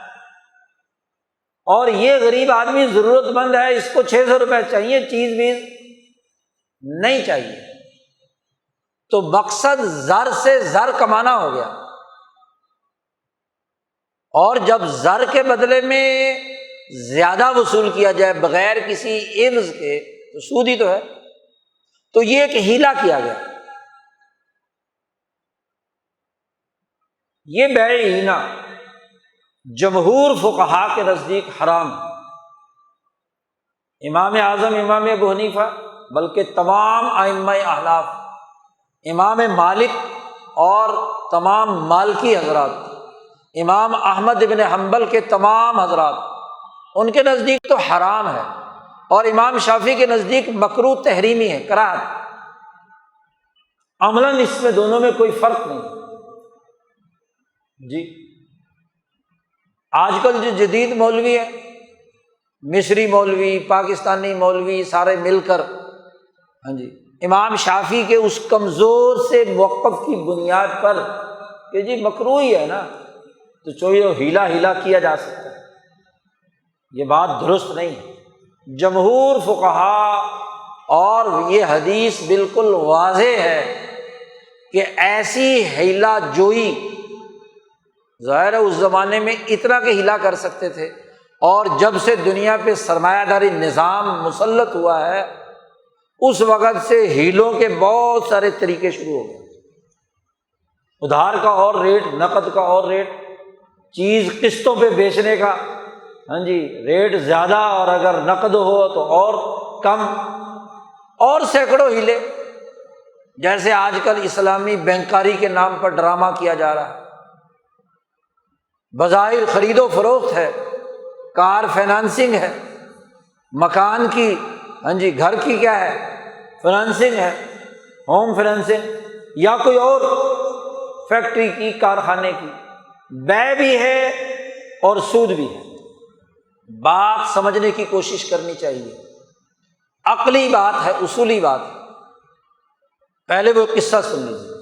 اور یہ غریب آدمی ضرورت مند ہے، اس کو 600 روپے چاہیے، چیز بھی نہیں چاہیے، تو مقصد زر سے زر کمانا ہو گیا، اور جب زر کے بدلے میں زیادہ وصول کیا جائے بغیر کسی عوض کے تو سود ہی تو ہے، تو یہ ایک ہیلا کیا گیا، یہ بیع عینہ جمہور فقہا کے نزدیک حرام ہے۔ امام اعظم امام ابو حنیفہ بلکہ تمام ائمہ احناف، امام مالک اور تمام مالکی حضرات، امام احمد بن حنبل کے تمام حضرات، ان کے نزدیک تو حرام ہے، اور امام شافعی کے نزدیک مکروہ تحریمی ہے، کراہت، عملاً اس میں دونوں میں کوئی فرق نہیں جی۔ آج کل جو جدید مولوی ہیں، مصری مولوی، پاکستانی مولوی، سارے مل کر ہاں جی امام شافعی کے اس کمزور سے موقف کی بنیاد پر کہ جی مکروہ ہی ہے نا، تو چوہے ہیلا کیا جا سکتا ہے، یہ بات درست نہیں ہے۔ جمہور فقہا اور یہ حدیث بالکل واضح ہے کہ ایسی ہیلا جوئی، ظاہر ہے اس زمانے میں اتنا کہ ہیلا کر سکتے تھے، اور جب سے دنیا پہ سرمایہ داری نظام مسلط ہوا ہے اس وقت سے ہیلوں کے بہت سارے طریقے شروع ہو گئے، ادھار کا اور ریٹ، نقد کا اور ریٹ، چیز قسطوں پہ بیچنے کا ہاں جی ریٹ زیادہ، اور اگر نقد ہو تو اور کم، اور سینکڑوں ہیلے، جیسے آج کل اسلامی بینکاری کے نام پر ڈرامہ کیا جا رہا ہے، بظاہر خرید و فروخت ہے، کار فائنانسنگ ہے، مکان کی ہاں جی گھر کی کیا ہے فائنانسنگ ہے، ہوم فائنانسنگ، یا کوئی اور فیکٹری کی، کارخانے کی، بے بھی ہے اور سود بھی ہے۔ بات سمجھنے کی کوشش کرنی چاہیے، عقلی بات ہے، اصولی بات ہے۔ پہلے وہ قصہ سن لیجیے۔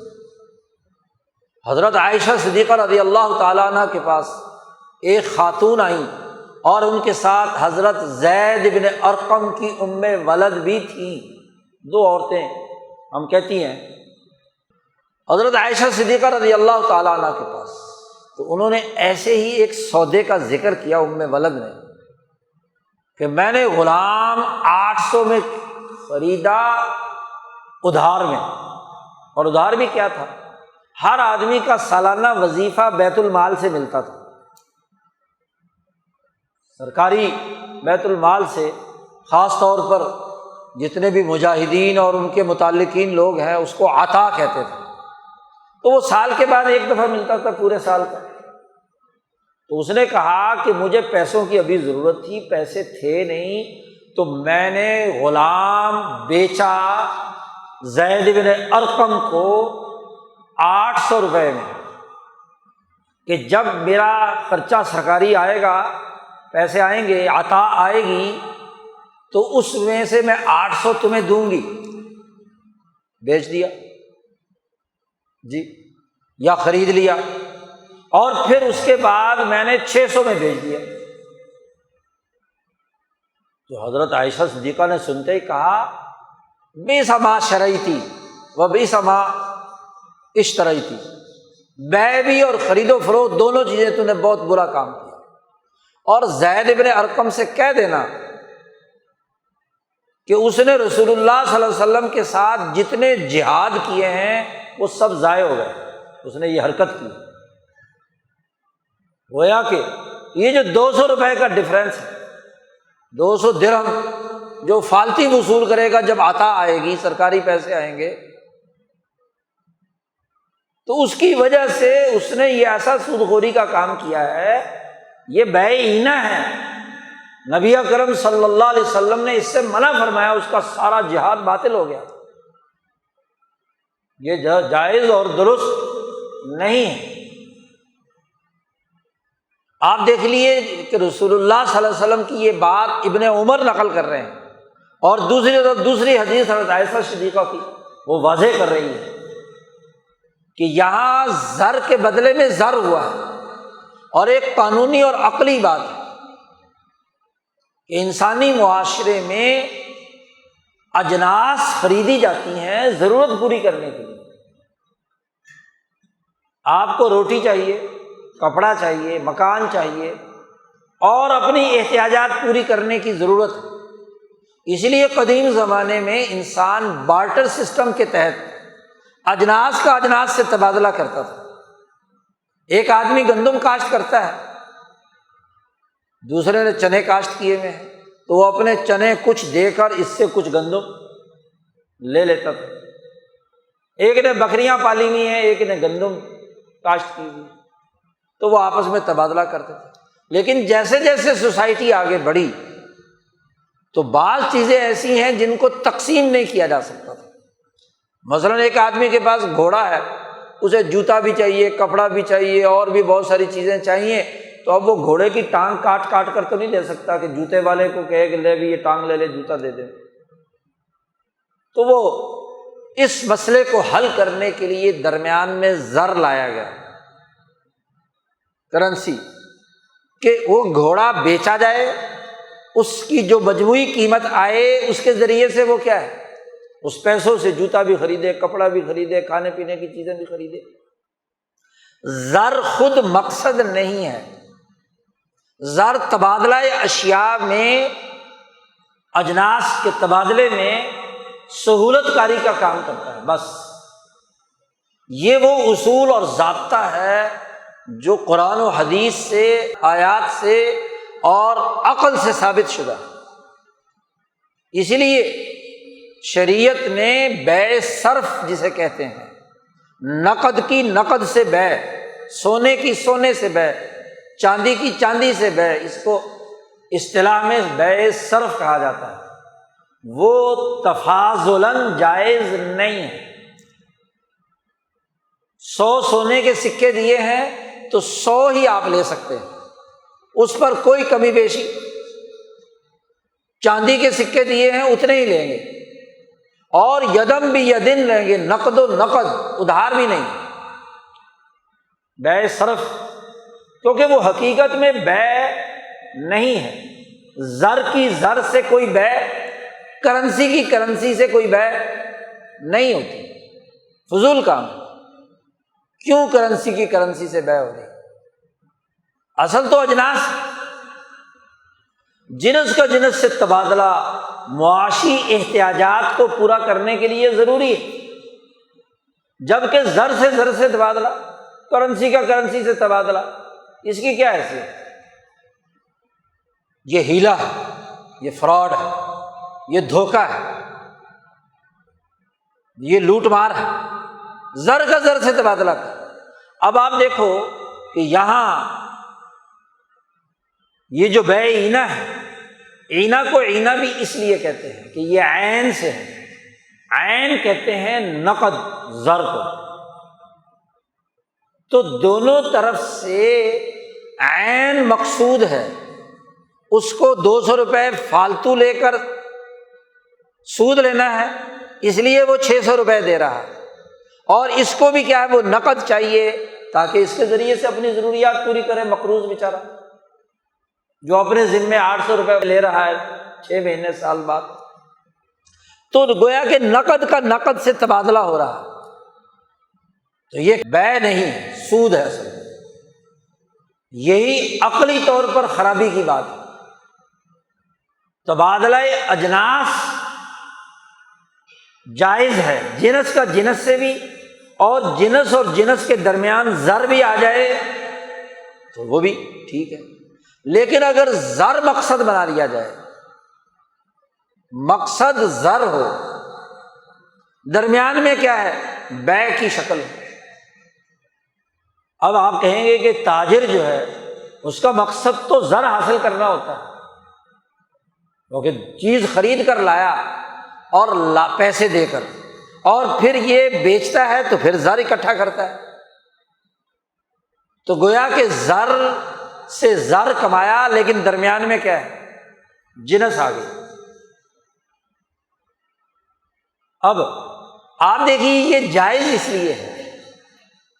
حضرت عائشہ صدیقہ رضی اللہ تعالیٰ عنہ کے پاس ایک خاتون آئیں اور ان کے ساتھ حضرت زید بن ارقم کی ام ولد بھی تھیں، دو عورتیں ہم کہتی ہیں۔ حضرت عائشہ صدیقہ رضی اللہ تعالیٰ عنہ کے پاس، تو انہوں نے ایسے ہی ایک سودے کا ذکر کیا ام ولد نے کہ میں نے غلام 800 میں خریدا ادھار میں، اور ادھار بھی کیا تھا، ہر آدمی کا سالانہ وظیفہ بیت المال سے ملتا تھا، سرکاری بیت المال سے، خاص طور پر جتنے بھی مجاہدین اور ان کے متعلقین لوگ ہیں اس کو عطا کہتے تھے، تو وہ سال کے بعد ایک دفعہ ملتا تھا پورے سال کا۔ تو اس نے کہا کہ مجھے پیسوں کی ابھی ضرورت تھی، پیسے تھے نہیں، تو میں نے غلام بیچا زید بن ارقم کو 800 روپے میں، کہ جب میرا خرچہ سرکاری آئے گا، پیسے آئیں گے، عطا آئے گی، تو اس میں سے میں 800 تمہیں دوں گی۔ بیچ دیا جی، یا خرید لیا، اور پھر اس کے بعد میں نے 600 میں بیچ دیا۔ تو حضرت عائشہ صدیقہ نے سنتے ہی کہا بئس ما شریتی و بئس ما اشتریتی، بے بھی اور خرید و فروخت دونوں چیزیں تو نے بہت برا کام کیا۔ اور زید بن ارقم سے کہہ دینا کہ اس نے رسول اللہ صلی اللہ علیہ وسلم کے ساتھ جتنے جہاد کیے ہیں وہ سب ضائع ہو گئے، اس نے یہ حرکت کی۔ گویا کہ یہ جو 200 روپے کا ڈفرینس ہے، 200 درہم جو فالتی وصول کرے گا جب عطا آئے گی، سرکاری پیسے آئیں گے، تو اس کی وجہ سے اس نے یہ ایسا سودخوری کا کام کیا ہے، یہ بے اینا ہے۔ نبی اکرم صلی اللہ علیہ وسلم نے اس سے منع فرمایا، اس کا سارا جہاد باطل ہو گیا، یہ جائز اور درست نہیں ہے۔ آپ دیکھ لیے کہ رسول اللہ صلی اللہ علیہ وسلم کی یہ بات ابن عمر نقل کر رہے ہیں، اور دوسری حدیث حضرت عائشہ صدیقہ کی وہ واضح کر رہی ہے کہ یہاں زر کے بدلے میں زر ہوا ہے، اور ایک قانونی اور عقلی بات ہے کہ انسانی معاشرے میں اجناس خریدی جاتی ہیں ضرورت پوری کرنے کے لیے۔ آپ کو روٹی چاہیے، کپڑا چاہیے، مکان چاہیے، اور اپنی احتیاجات پوری کرنے کی ضرورت ہے۔ اس لیے قدیم زمانے میں انسان بارٹر سسٹم کے تحت اجناس کا اجناس سے تبادلہ کرتا تھا۔ ایک آدمی گندم کاشت کرتا ہے، دوسرے نے چنے کاشت کیے ہوئے ہیں، تو وہ اپنے چنے کچھ دے کر اس سے کچھ گندم لے لیتا تھا۔ ایک نے بکریاں پالی ہوئی ہیں، ایک نے گندم کاشت کی ہوئی، تو وہ آپس میں تبادلہ کرتے تھے۔ لیکن جیسے جیسے سوسائٹی آگے بڑھی تو بعض چیزیں ایسی ہیں جن کو تقسیم نہیں کیا جا سکتا تھا۔ مثلاً ایک آدمی کے پاس گھوڑا ہے، اسے جوتا بھی چاہیے، کپڑا بھی چاہیے، اور بھی بہت ساری چیزیں چاہیے، تو اب وہ گھوڑے کی ٹانگ کاٹ کاٹ کر تو نہیں لے سکتا کہ جوتے والے کو کہے کہ لے بھی یہ ٹانگ لے لے، جوتا دے دے۔ تو وہ اس مسئلے کو حل کرنے کے لیے درمیان میں زر لایا گیا، کرنسی، کہ وہ گھوڑا بیچا جائے، اس کی جو مجموعی قیمت آئے اس کے ذریعے سے وہ کیا ہے، اس پیسوں سے جوتا بھی خریدے، کپڑا بھی خریدے، کھانے پینے کی چیزیں بھی خریدے۔ زر خود مقصد نہیں ہے، زر تبادلہ اشیاء میں، اجناس کے تبادلے میں سہولت کاری کا کام کرتا ہے۔ بس یہ وہ اصول اور ضابطہ ہے جو قرآن و حدیث سے، آیات سے اور عقل سے ثابت شدہ ہے۔ اسی لیے شریعت نے بیع صرف جسے کہتے ہیں، نقد کی نقد سے بیع، سونے کی سونے سے بیع، چاندی کی چاندی سے بیع، اس کو اصطلاح میں بیع صرف کہا جاتا ہے۔ وہ تفاضلاً جائز نہیں ہے۔ 100 سونے کے سکے دیے ہیں تو 100 ہی آپ لے سکتے ہیں، اس پر کوئی کمی بیشی۔ چاندی کے سکے دیے ہیں اتنے ہی لیں گے، اور یدم بھی یدن لیں گے، نقد و نقد، ادھار بھی نہیں۔ بیع صرف کیونکہ وہ حقیقت میں بیع نہیں ہے۔ زر کی زر سے کوئی بیع، کرنسی کی کرنسی سے کوئی بیع نہیں ہوتی، فضول کام ہے۔ کیوں کرنسی کی کرنسی سے بیع ہو رہی؟ اصل تو اجناس، جنس کا جنس سے تبادلہ معاشی احتیاجات کو پورا کرنے کے لیے ضروری ہے، جبکہ زر سے تبادلہ، کرنسی کا کرنسی سے تبادلہ، اس کی کیا حیثیت؟ یہ ہیلا ہے، یہ فراڈ ہے، یہ دھوکہ ہے، یہ لوٹ مار ہے۔ زر کا زر سے تبادلہ کر۔ اب آپ دیکھو کہ یہاں یہ جو بیع عینہ ہے، عینہ کو عینہ بھی اس لیے کہتے ہیں کہ یہ عین سے ہے۔ عین کہتے ہیں نقد زر کو، تو دونوں طرف سے عین مقصود ہے۔ اس کو 200 روپے فالتو لے کر سود لینا ہے، اس لیے وہ 600 روپے دے رہا ہے، اور اس کو بھی کیا ہے، وہ نقد چاہیے تاکہ اس کے ذریعے سے اپنی ضروریات پوری کرے مقروض بیچارہ، جو اپنے ذمے 800 روپے لے رہا ہے 6 مہینے سال بعد۔ تو گویا کہ نقد کا نقد سے تبادلہ ہو رہا ہے، تو یہ بیع نہیں ہے، سود ہے اصل میں۔ یہی عقلی طور پر خرابی کی بات ہے۔ تبادلہ اجناس جائز ہے، جنس کا جنس سے بھی، اور جنس اور جنس کے درمیان زر بھی آ جائے تو وہ بھی ٹھیک ہے۔ لیکن اگر زر مقصد بنا لیا جائے، مقصد زر ہو، درمیان میں کیا ہے، بیع کی شکل ہے۔ اب آپ کہیں گے کہ تاجر جو ہے اس کا مقصد تو زر حاصل کرنا ہوتا ہے، کیونکہ چیز خرید کر لایا اور پیسے دے کر، اور پھر یہ بیچتا ہے تو پھر زر اکٹھا کرتا ہے، تو گویا کہ زر سے زر کمایا، لیکن درمیان میں کیا ہے، جنس آ گئی۔ اب آپ دیکھیے یہ جائز اس لیے ہے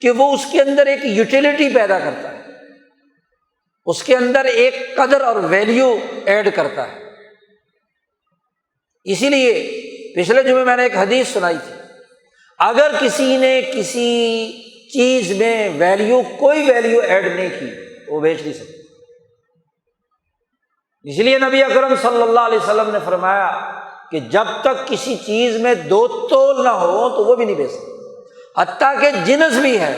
کہ وہ اس کے اندر ایک یوٹیلیٹی پیدا کرتا ہے، اس کے اندر ایک قدر اور ویلیو ایڈ کرتا ہے۔ اسی لیے پچھلے جمعے میں نے ایک حدیث سنائی تھی، اگر کسی نے کسی چیز میں ویلیو، کوئی ویلیو ایڈ نہیں کی وہ بیچ نہیں سکتا۔ اس لیے نبی اکرم صلی اللہ علیہ وسلم نے فرمایا کہ جب تک کسی چیز میں 2 تول نہ ہو تو وہ بھی نہیں بیچ سکتا، حتیٰ کہ جنس بھی ہے،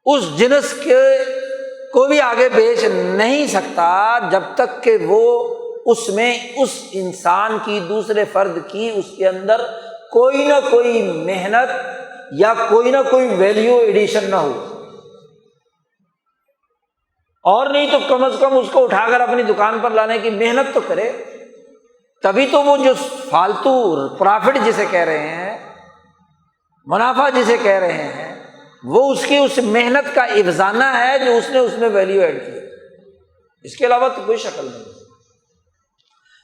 اس جنس کے کو بھی آگے بیچ نہیں سکتا جب تک کہ وہ اس میں اس انسان کی، دوسرے فرد کی، اس کے اندر کوئی نہ کوئی محنت یا کوئی نہ کوئی ویلیو ایڈیشن نہ ہو، اور نہیں تو کم از کم اس کو اٹھا کر اپنی دکان پر لانے کی محنت تو کرے، تبھی تو وہ جو فالتو پرافٹ جسے کہہ رہے ہیں، منافع جسے کہہ رہے ہیں، وہ اس کی اس محنت کا افزانہ ہے جو اس نے اس میں ویلیو ایڈ کی، اس کے علاوہ تو کوئی شکل نہیں۔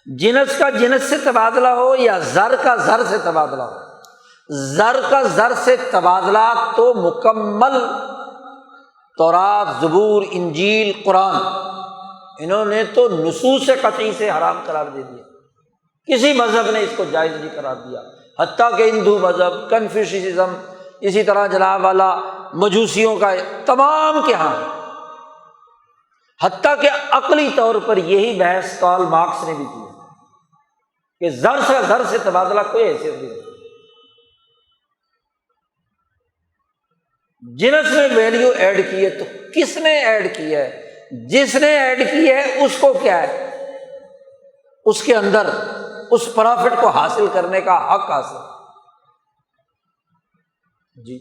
جنس کا جنس سے تبادلہ ہو یا زر کا زر سے تبادلہ ہو، زر کا زر سے تبادلہ تو مکمل تورات، زبور، انجیل، قرآن، انہوں نے تو نصوص قطعی سے حرام قرار دے دیا، کسی مذہب نے اس کو جائز نہیں قرار دیا، حتیٰ کہ ہندو مذہب، کنفیوشیزم، اسی طرح جناب والا مجوسیوں کا، تمام کے ہاں حتیٰ کہ عقلی طور پر یہی بحث کارل مارکس نے بھی کی کہ زر سے تبادلہ کوئی حیثیت نہیں ہے۔ جنس میں ویلیو ایڈ کی ہے تو کس نے ایڈ کی ہے؟ جس نے ایڈ کی ہے اس کو کیا ہے؟ اس کے اندر اس پرافٹ کو حاصل کرنے کا حق حاصل جی۔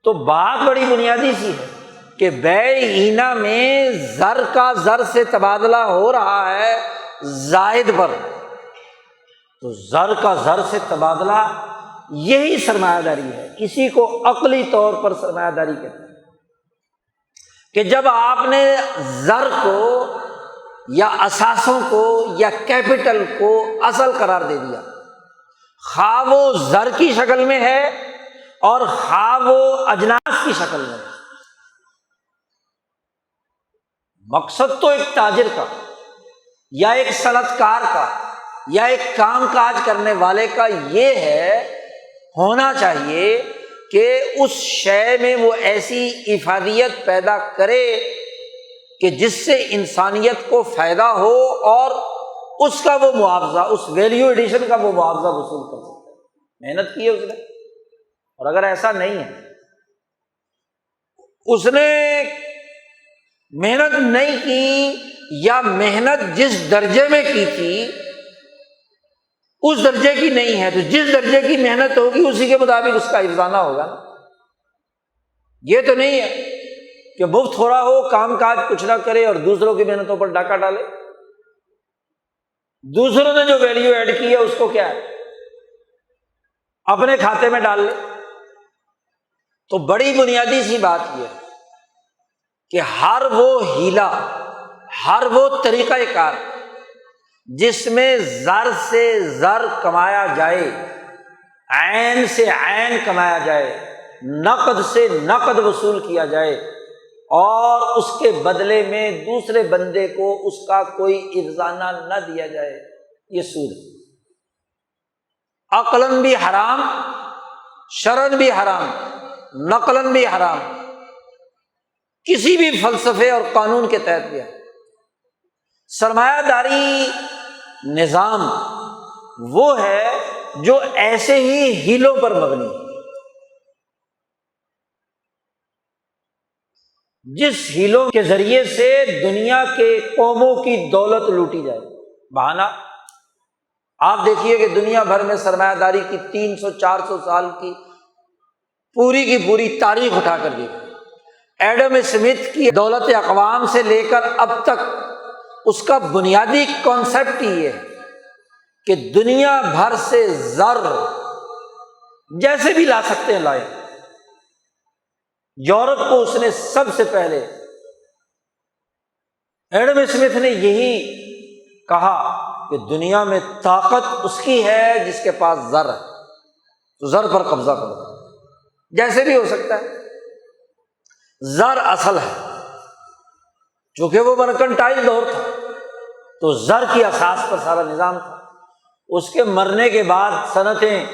تو بات بڑی بنیادی سی ہے کہ بیع اینہ میں زر کا زر سے تبادلہ ہو رہا ہے زائد پر، تو زر کا زر سے تبادلہ یہی سرمایہ داری ہے، اسی کو عقلی طور پر سرمایہ داری کہتے ہیں کہ جب آپ نے زر کو یا اثاثوں کو یا کیپٹل کو اصل قرار دے دیا، خواہ وہ زر کی شکل میں ہے اور خواہ وہ اجناس کی شکل میں ہے۔ مقصد تو ایک تاجر کا یا ایک صنعت کار کا یا ایک کام کاج کرنے والے کا یہ ہے، ہونا چاہیے کہ اس شے میں وہ ایسی افادیت پیدا کرے کہ جس سے انسانیت کو فائدہ ہو اور اس کا وہ معاوضہ، اس ویلیو ایڈیشن کا وہ معاوضہ وصول کر سکتا ہے۔ محنت کی ہے اس نے، اور اگر ایسا نہیں ہے، اس نے محنت نہیں کی یا محنت جس درجے میں کی تھی اس درجے کی نہیں ہے، تو جس درجے کی محنت ہوگی اسی کے مطابق اس کا افزانہ ہوگا نا۔ یہ تو نہیں ہے کہ مفت ہو رہا ہو، کام کاج کچھ نہ کرے اور دوسروں کی محنتوں پر ڈاکہ ڈالے۔ دوسروں نے جو ویلیو ایڈ کی ہے اس کو کیا ہے، اپنے کھاتے میں ڈال لے۔ تو بڑی بنیادی سی بات یہ ہے کہ ہر وہ ہیلا، ہر وہ طریقہ کار جس میں زر سے زر کمایا جائے، عین سے عین کمایا جائے، نقد سے نقد وصول کیا جائے اور اس کے بدلے میں دوسرے بندے کو اس کا کوئی افزانہ نہ دیا جائے، یہ سود ہے۔ عقلاً بھی حرام، شرعاً بھی حرام، نقلاً بھی حرام، کسی بھی فلسفے اور قانون کے تحت بھی ہے۔ سرمایہ داری نظام وہ ہے جو ایسے ہی ہیلوں پر مبنی ہے، جس ہیلوں کے ذریعے سے دنیا کے قوموں کی دولت لوٹی جائے۔ بہانہ آپ دیکھیے کہ دنیا بھر میں سرمایہ داری کی 300-400 سال کی پوری تاریخ اٹھا کر دی۔ ایڈم اسمتھ کی دولت اقوام سے لے کر اب تک اس کا بنیادی کانسیپٹ یہ ہے کہ دنیا بھر سے زر جیسے بھی لا سکتے ہیں لائے۔ یورپ کو اس نے سب سے پہلے، ایڈم اسمتھ نے یہی کہا کہ دنیا میں طاقت اس کی ہے جس کے پاس زر ہے، تو زر پر قبضہ کرو، جیسے بھی ہو سکتا ہے۔ زر اصل ہے، چونکہ وہ مرکنٹائل دور تھا تو زر کی اساس پر سارا نظام تھا۔ اس کے مرنے کے بعد صنعتیں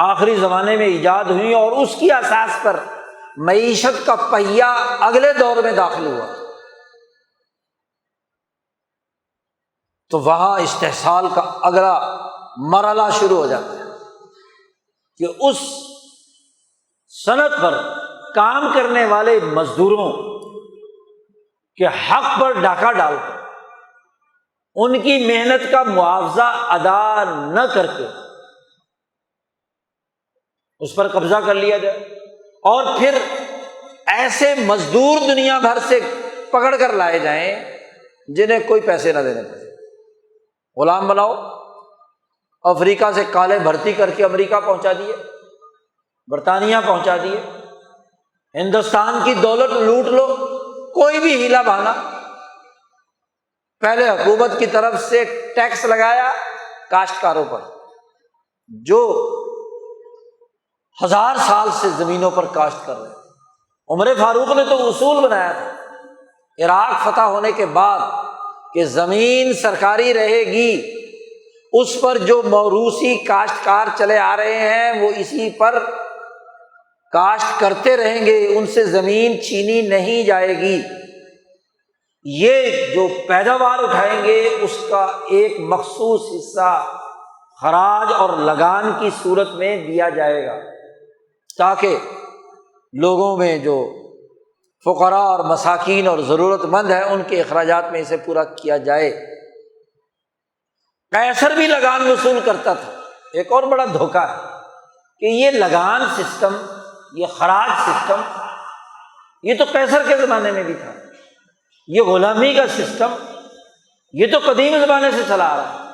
آخری زمانے میں ایجاد ہوئیں اور اس کی اساس پر معیشت کا پہیہ اگلے دور میں داخل ہوا، تو وہاں استحصال کا اگلا مرحلہ شروع ہو جاتا ہے کہ اس صنعت پر کام کرنے والے مزدوروں کے حق پر ڈاکہ ڈال کر ان کی محنت کا معاوضہ ادا نہ کر کے اس پر قبضہ کر لیا جائے، اور پھر ایسے مزدور دنیا بھر سے پکڑ کر لائے جائیں جنہیں کوئی پیسے نہ دینے پڑے، غلام بناؤ، افریقہ سے کالے بھرتی کر کے امریکہ پہنچا دیے، برطانیہ پہنچا دیے، ہندوستان کی دولت لوٹ لو، کوئی بھی ہیلا بہانا۔ پہلے حکومت کی طرف سے ٹیکس لگایا کاشتکاروں پر جو 1000 سال سے زمینوں پر کاشت کر رہے ہیں۔ عمر فاروق نے تو اصول بنایا تھا عراق فتح ہونے کے بعد کہ زمین سرکاری رہے گی، اس پر جو موروثی کاشتکار چلے آ رہے ہیں وہ اسی پر کاشت کرتے رہیں گے، ان سے زمین چھینی نہیں جائے گی۔ یہ جو پیداوار اٹھائیں گے اس کا ایک مخصوص حصہ خراج اور لگان کی صورت میں دیا جائے گا، تاکہ لوگوں میں جو فقراء اور مساکین اور ضرورت مند ہیں ان کے اخراجات میں اسے پورا کیا جائے۔ قیصر بھی لگان وصول کرتا تھا۔ ایک اور بڑا دھوکہ ہے کہ یہ لگان سسٹم، یہ خراج سسٹم، یہ تو قیصر کے زمانے میں بھی تھا۔ یہ غلامی کا سسٹم یہ تو قدیم زمانے سے چلا آ رہا ہے،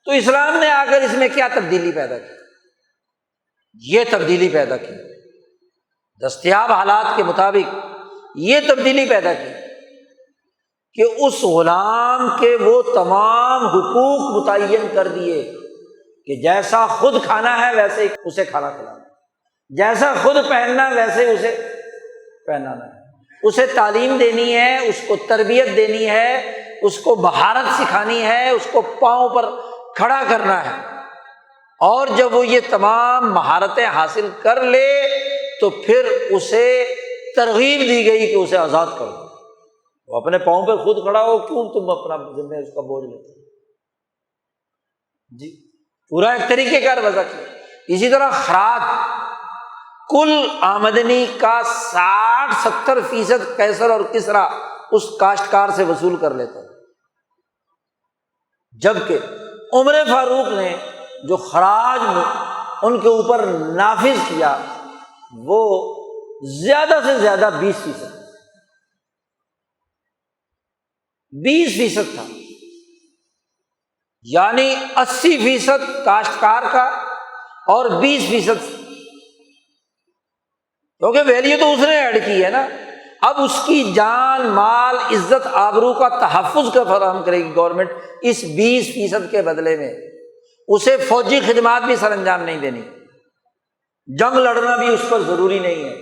تو اسلام نے آ کر اس میں کیا تبدیلی پیدا کی؟ یہ تبدیلی پیدا کی، دستیاب حالات کے مطابق یہ تبدیلی پیدا کی کہ اس غلام کے وہ تمام حقوق متعین کر دیے کہ جیسا خود کھانا ہے ویسے ہی اسے کھانا کھلانا، جیسا خود پہننا ویسے اسے پہنانا ہے، اسے تعلیم دینی ہے، اس کو تربیت دینی ہے، اس کو مہارت سکھانی ہے، اس کو پاؤں پر کھڑا کرنا ہے، اور جب وہ یہ تمام مہارتیں حاصل کر لے تو پھر اسے ترغیب دی گئی کہ اسے آزاد کرو۔ وہ اپنے پاؤں پہ خود کھڑا ہو، کیوں تم اپنا ذمہ اس کا بوجھ لیتے؟ جی پورا ایک طریقہ کار وضع کیا۔ اسی طرح خراج، کل آمدنی کا 60-70% قیصر اور کسریٰ اس کاشتکار سے وصول کر لیتا ہے، جبکہ عمر فاروق نے جو خراج ان کے اوپر نافذ کیا وہ زیادہ سے زیادہ 20% تھا، یعنی 80% کاشتکار کا اور 20%، کیونکہ ویلیو تو اس نے ایڈ کی ہے نا۔ اب اس کی جان، مال، عزت، آبرو کا تحفظ کا فراہم کرے گی گورنمنٹ اس 20% کے بدلے میں۔ اسے فوجی خدمات بھی سر انجام نہیں دینی، جنگ لڑنا بھی اس پر ضروری نہیں ہے،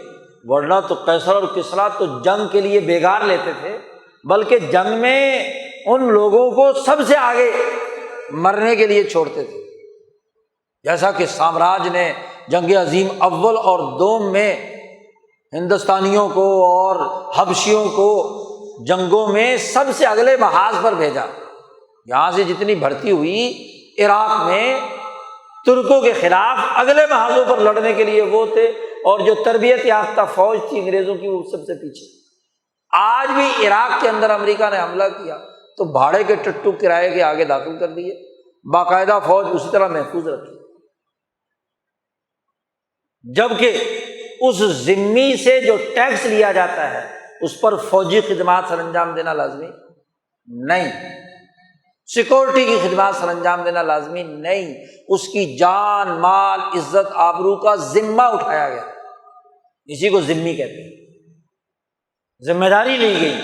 ورنہ تو قیصر اور کسریٰ تو جنگ کے لیے بیگار لیتے تھے، بلکہ جنگ میں ان لوگوں کو سب سے آگے مرنے کے لیے چھوڑتے تھے، جیسا کہ سامراج نے جنگ عظیم اول اور دوم میں ہندوستانیوں کو اور حبشیوں کو جنگوں میں سب سے اگلے محاذ پر بھیجا۔ یہاں سے جتنی بھرتی ہوئی عراق میں ترکوں کے خلاف اگلے محاذوں پر لڑنے کے لیے وہ تھے، اور جو تربیت یافتہ فوج تھی انگریزوں کی وہ سب سے پیچھے۔ آج بھی عراق کے اندر امریکہ نے حملہ کیا تو بھاڑے کے ٹٹو کرائے کے آگے داخل کر دیے، باقاعدہ فوج اسی طرح محفوظ رکھی، جبکہ اس ذمی سے جو ٹیکس لیا جاتا ہے اس پر فوجی خدمات سر انجام دینا لازمی نہیں، سیکورٹی کی خدمات سر انجام دینا لازمی نہیں، اس کی جان، مال، عزت، آبرو کا ذمہ اٹھایا گیا، اسی کو ذمی کہتے ہیں، ذمہ داری لی گئی۔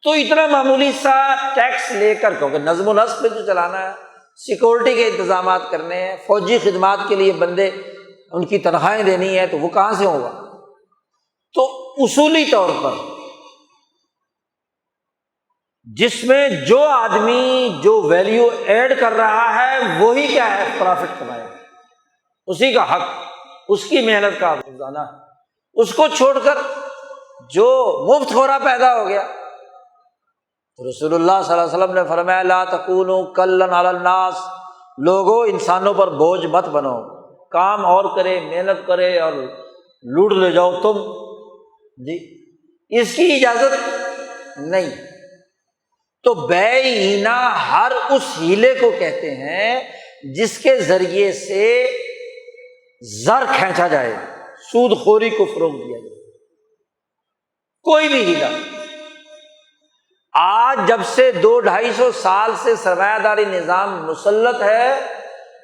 تو اتنا معمولی سا ٹیکس لے کر، کیونکہ نظم و نسق پہ جو چلانا ہے، سیکورٹی کے انتظامات کرنے ہیں، فوجی خدمات کے لیے بندے ان کی تنخواہیں دینی ہے، تو وہ کہاں سے ہوگا؟ تو اصولی طور پر جس میں جو آدمی جو ویلیو ایڈ کر رہا ہے وہی کیا ہے، پرافٹ کمائے گا، اسی کا حق، اس کی محنت کا خزانہ ہے۔ اس کو چھوڑ کر جو مفت خورا پیدا ہو گیا، رسول اللہ صلی اللہ علیہ وسلم نے فرمایا لا تکونوا کلًا علی الناس، لوگوں انسانوں پر بوجھ مت بنو، کام اور کرے، محنت کرے اور لوٹ لے جاؤ تم، جی اس کی اجازت نہیں۔ تو بیع ہینا ہر اس ہیلے کو کہتے ہیں جس کے ذریعے سے زر کھینچا جائے، سود خوری کو فروغ دیا جائے، کوئی بھی ہیلا۔ آج جب سے 200-250 سال سے سرمایہ داری نظام مسلط ہے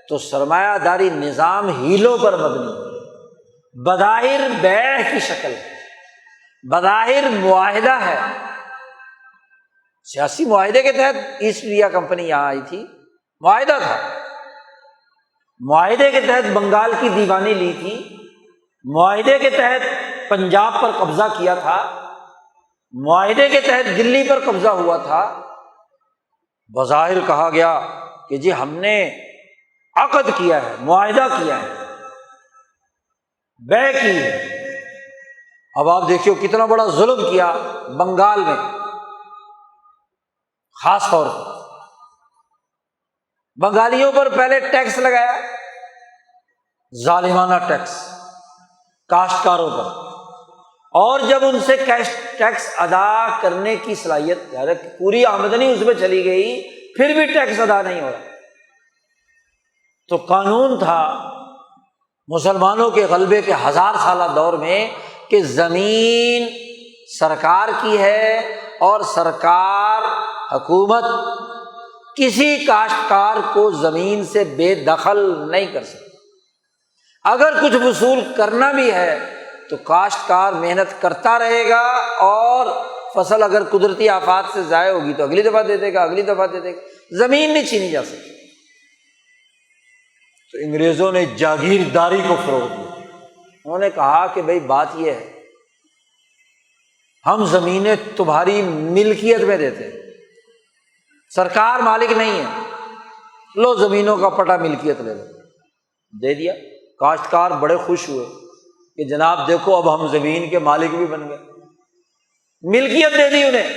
تو سرمایہ داری نظام ہیلوں پر مبنی ہے، بظاہر بیع کی شکل ہے، بظاہر معاہدہ ہے، سیاسی معاہدے کے تحت ایسٹ انڈیا کمپنی یہاں آئی تھی، معاہدہ تھا، معاہدے کے تحت بنگال کی دیوانی لی تھی، معاہدے کے تحت پنجاب پر قبضہ کیا تھا، معاہدے کے تحت دلی پر قبضہ ہوا تھا۔ بظاہر کہا گیا کہ جی ہم نے عقد کیا ہے، معاہدہ کیا ہے، بیع کی ہے، اب آپ دیکھیے کتنا بڑا ظلم کیا بنگال میں، خاص طور پر بنگالیوں پر پہلے ٹیکس لگایا، ظالمانہ ٹیکس کاشتکاروں پر، اور جب ان سے ٹیکس ادا کرنے کی صلاحیت، پوری آمدنی اس میں چلی گئی، پھر بھی ٹیکس ادا نہیں ہو رہا، تو قانون تھا مسلمانوں کے غلبے کے 1000 سالہ دور میں کہ زمین سرکار کی ہے، اور سرکار حکومت کسی کاشتکار کو زمین سے بے دخل نہیں کر سکتی۔ اگر کچھ وصول کرنا بھی ہے تو کاشتکار محنت کرتا رہے گا، اور فصل اگر قدرتی آفات سے ضائع ہوگی تو اگلی دفعہ دے دے گا، اگلی دفعہ دے دے گا، زمین نہیں چھینی جا سکتی۔ تو انگریزوں نے جاگیرداری کو فروغ دیا، انہوں نے کہا کہ بھئی بات یہ ہے، ہم زمینیں تمہاری ملکیت میں دیتے ہیں، سرکار مالک نہیں ہے، لو زمینوں کا پٹا ملکیت لے لو، دے دیا۔ کاشتکار بڑے خوش ہوئے کہ جناب دیکھو اب ہم زمین کے مالک بھی بن گئے، ملکیت دے دی انہیں۔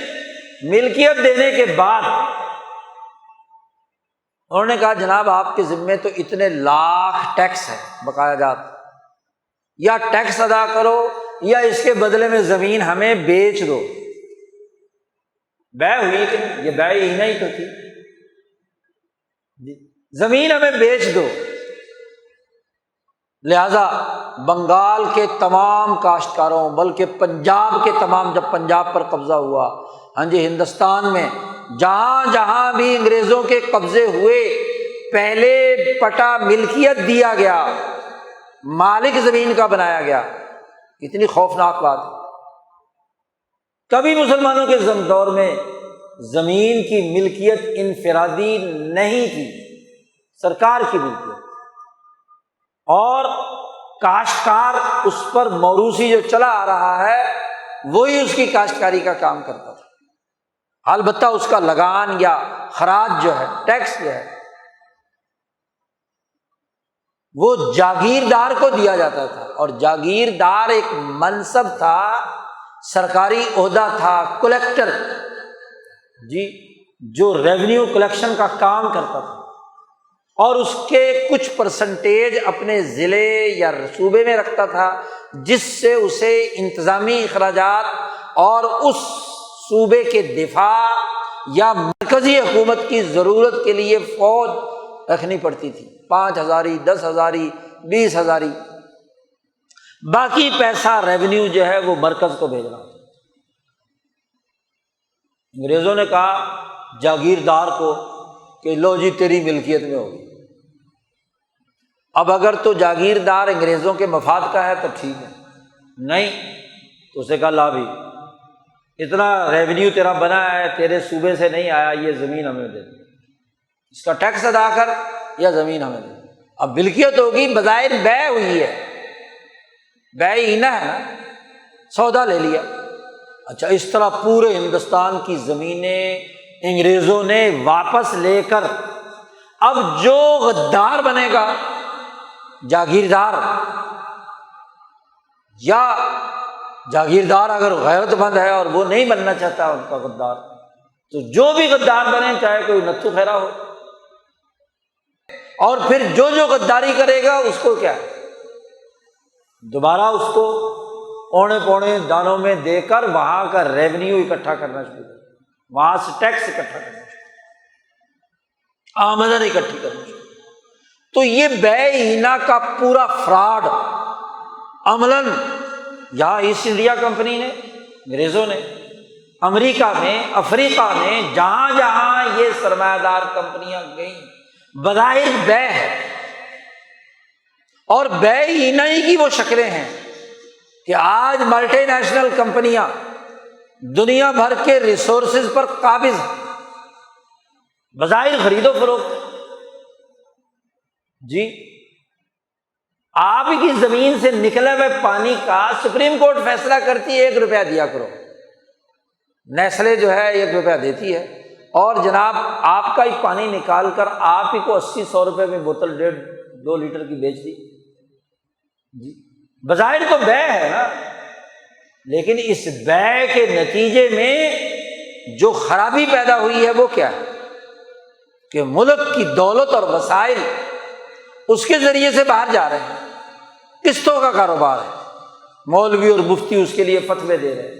ملکیت دینے کے بعد انہوں نے کہا جناب آپ کے ذمے تو اتنے لاکھ ٹیکس ہے بقایا جات، یا ٹیکس ادا کرو یا اس کے بدلے میں زمین ہمیں بیچ دو۔ بیع ہوئی کہ یہ بیع ہی نہیں تو تھی، زمین ہمیں بیچ دو۔ لہذا بنگال کے تمام کاشتکاروں، بلکہ پنجاب کے تمام، جب پنجاب پر قبضہ ہوا، ہاں جی، ہندوستان میں جہاں جہاں بھی انگریزوں کے قبضے ہوئے، پہلے پٹا ملکیت دیا گیا، مالک زمین کا بنایا گیا۔ کتنی خوفناک بات ہے، کبھی مسلمانوں کے دور میں زمین کی ملکیت انفرادی نہیں تھی، سرکار کی ملکیت، اور کاشتکار اس پر موروثی جو چلا آ رہا ہے وہی اس کی کاشتکاری کا کام کرتا تھا۔ البتہ اس کا لگان یا خراج جو ہے، ٹیکس جو ہے، وہ جاگیردار کو دیا جاتا تھا، اور جاگیردار ایک منصب تھا، سرکاری عہدہ تھا، کلیکٹر جی، جو ریونیو کلیکشن کا کام کرتا تھا، اور اس کے کچھ پرسنٹیج اپنے ضلع یا صوبے میں رکھتا تھا، جس سے اسے انتظامی اخراجات اور اس صوبے کے دفاع یا مرکزی حکومت کی ضرورت کے لیے فوج رکھنی پڑتی تھی، 5000 10,000 20,000، باقی پیسہ ریونیو جو ہے وہ مرکز کو بھیجنا ہوتا۔ انگریزوں نے کہا جاگیردار کو کہ لو جی تیری ملکیت میں ہوگی۔ اب اگر تو جاگیردار انگریزوں کے مفاد کا ہے تو ٹھیک ہے، نہیں تو اسے کہا لا بھی اتنا ریونیو تیرا بنا ہے، تیرے صوبے سے نہیں آیا، یہ زمین ہمیں دے دے، اس کا ٹیکس ادا کر یا زمین ہمیں دے۔ اب ملکیت ہوگی، بظاہر بیع ہوئی ہے، بیع اینا ہے نا، سودا لے لیا۔ اچھا، اس طرح پورے ہندوستان کی زمینیں انگریزوں نے واپس لے کر، اب جو غدار بنے گا جاگیردار، یا جاگیردار اگر غیرت مند ہے اور وہ نہیں بننا چاہتا ان کا غدار، تو جو بھی غدار بنے، چاہے کوئی نتھو خیرا ہو، اور پھر جو جو غداری کرے گا اس کو کیا ہے، دوبارہ اس کو اونے پونے دانوں میں دے کر وہاں کا ریونیو اکٹھا کرنا شروع کر، وہاں سے ٹیکس اکٹھا کرنا شروع، آمدن اکٹھی کرنا شروع۔ تو یہ بیع اینا کا پورا فراڈ عملاً یہاں ایسٹ انڈیا کمپنی نے، انگریزوں نے، امریکہ میں، افریقہ میں، جہاں جہاں یہ سرمایہ دار کمپنیاں گئیں، بظاہر بیع ہے، اور بیع اینا ہی کی وہ شکلیں ہیں کہ آج ملٹی نیشنل کمپنیاں دنیا بھر کے ریسورسز پر قابض ہیں، بظاہر خرید و فروخت جی۔ آپ کی زمین سے نکلے ہوئے پانی کا سپریم کورٹ فیصلہ کرتی ہے 1 روپیہ دیا کرو، نیسلے جو ہے 1 روپیہ دیتی ہے، اور جناب آپ کا ہی پانی نکال کر آپ ہی کو 80-100 روپے میں بوتل 1.5-2 لیٹر کی بیچ دی جی، بظاہر تو بیع ہے نا، لیکن اس بیع کے نتیجے میں جو خرابی پیدا ہوئی ہے وہ کیا ہے کہ ملک کی دولت اور وسائل اس کے ذریعے سے باہر جا رہے ہیں، قسطوں کا کاروبار ہے، مولوی اور مفتی اس کے لیے فتوے دے رہے ہیں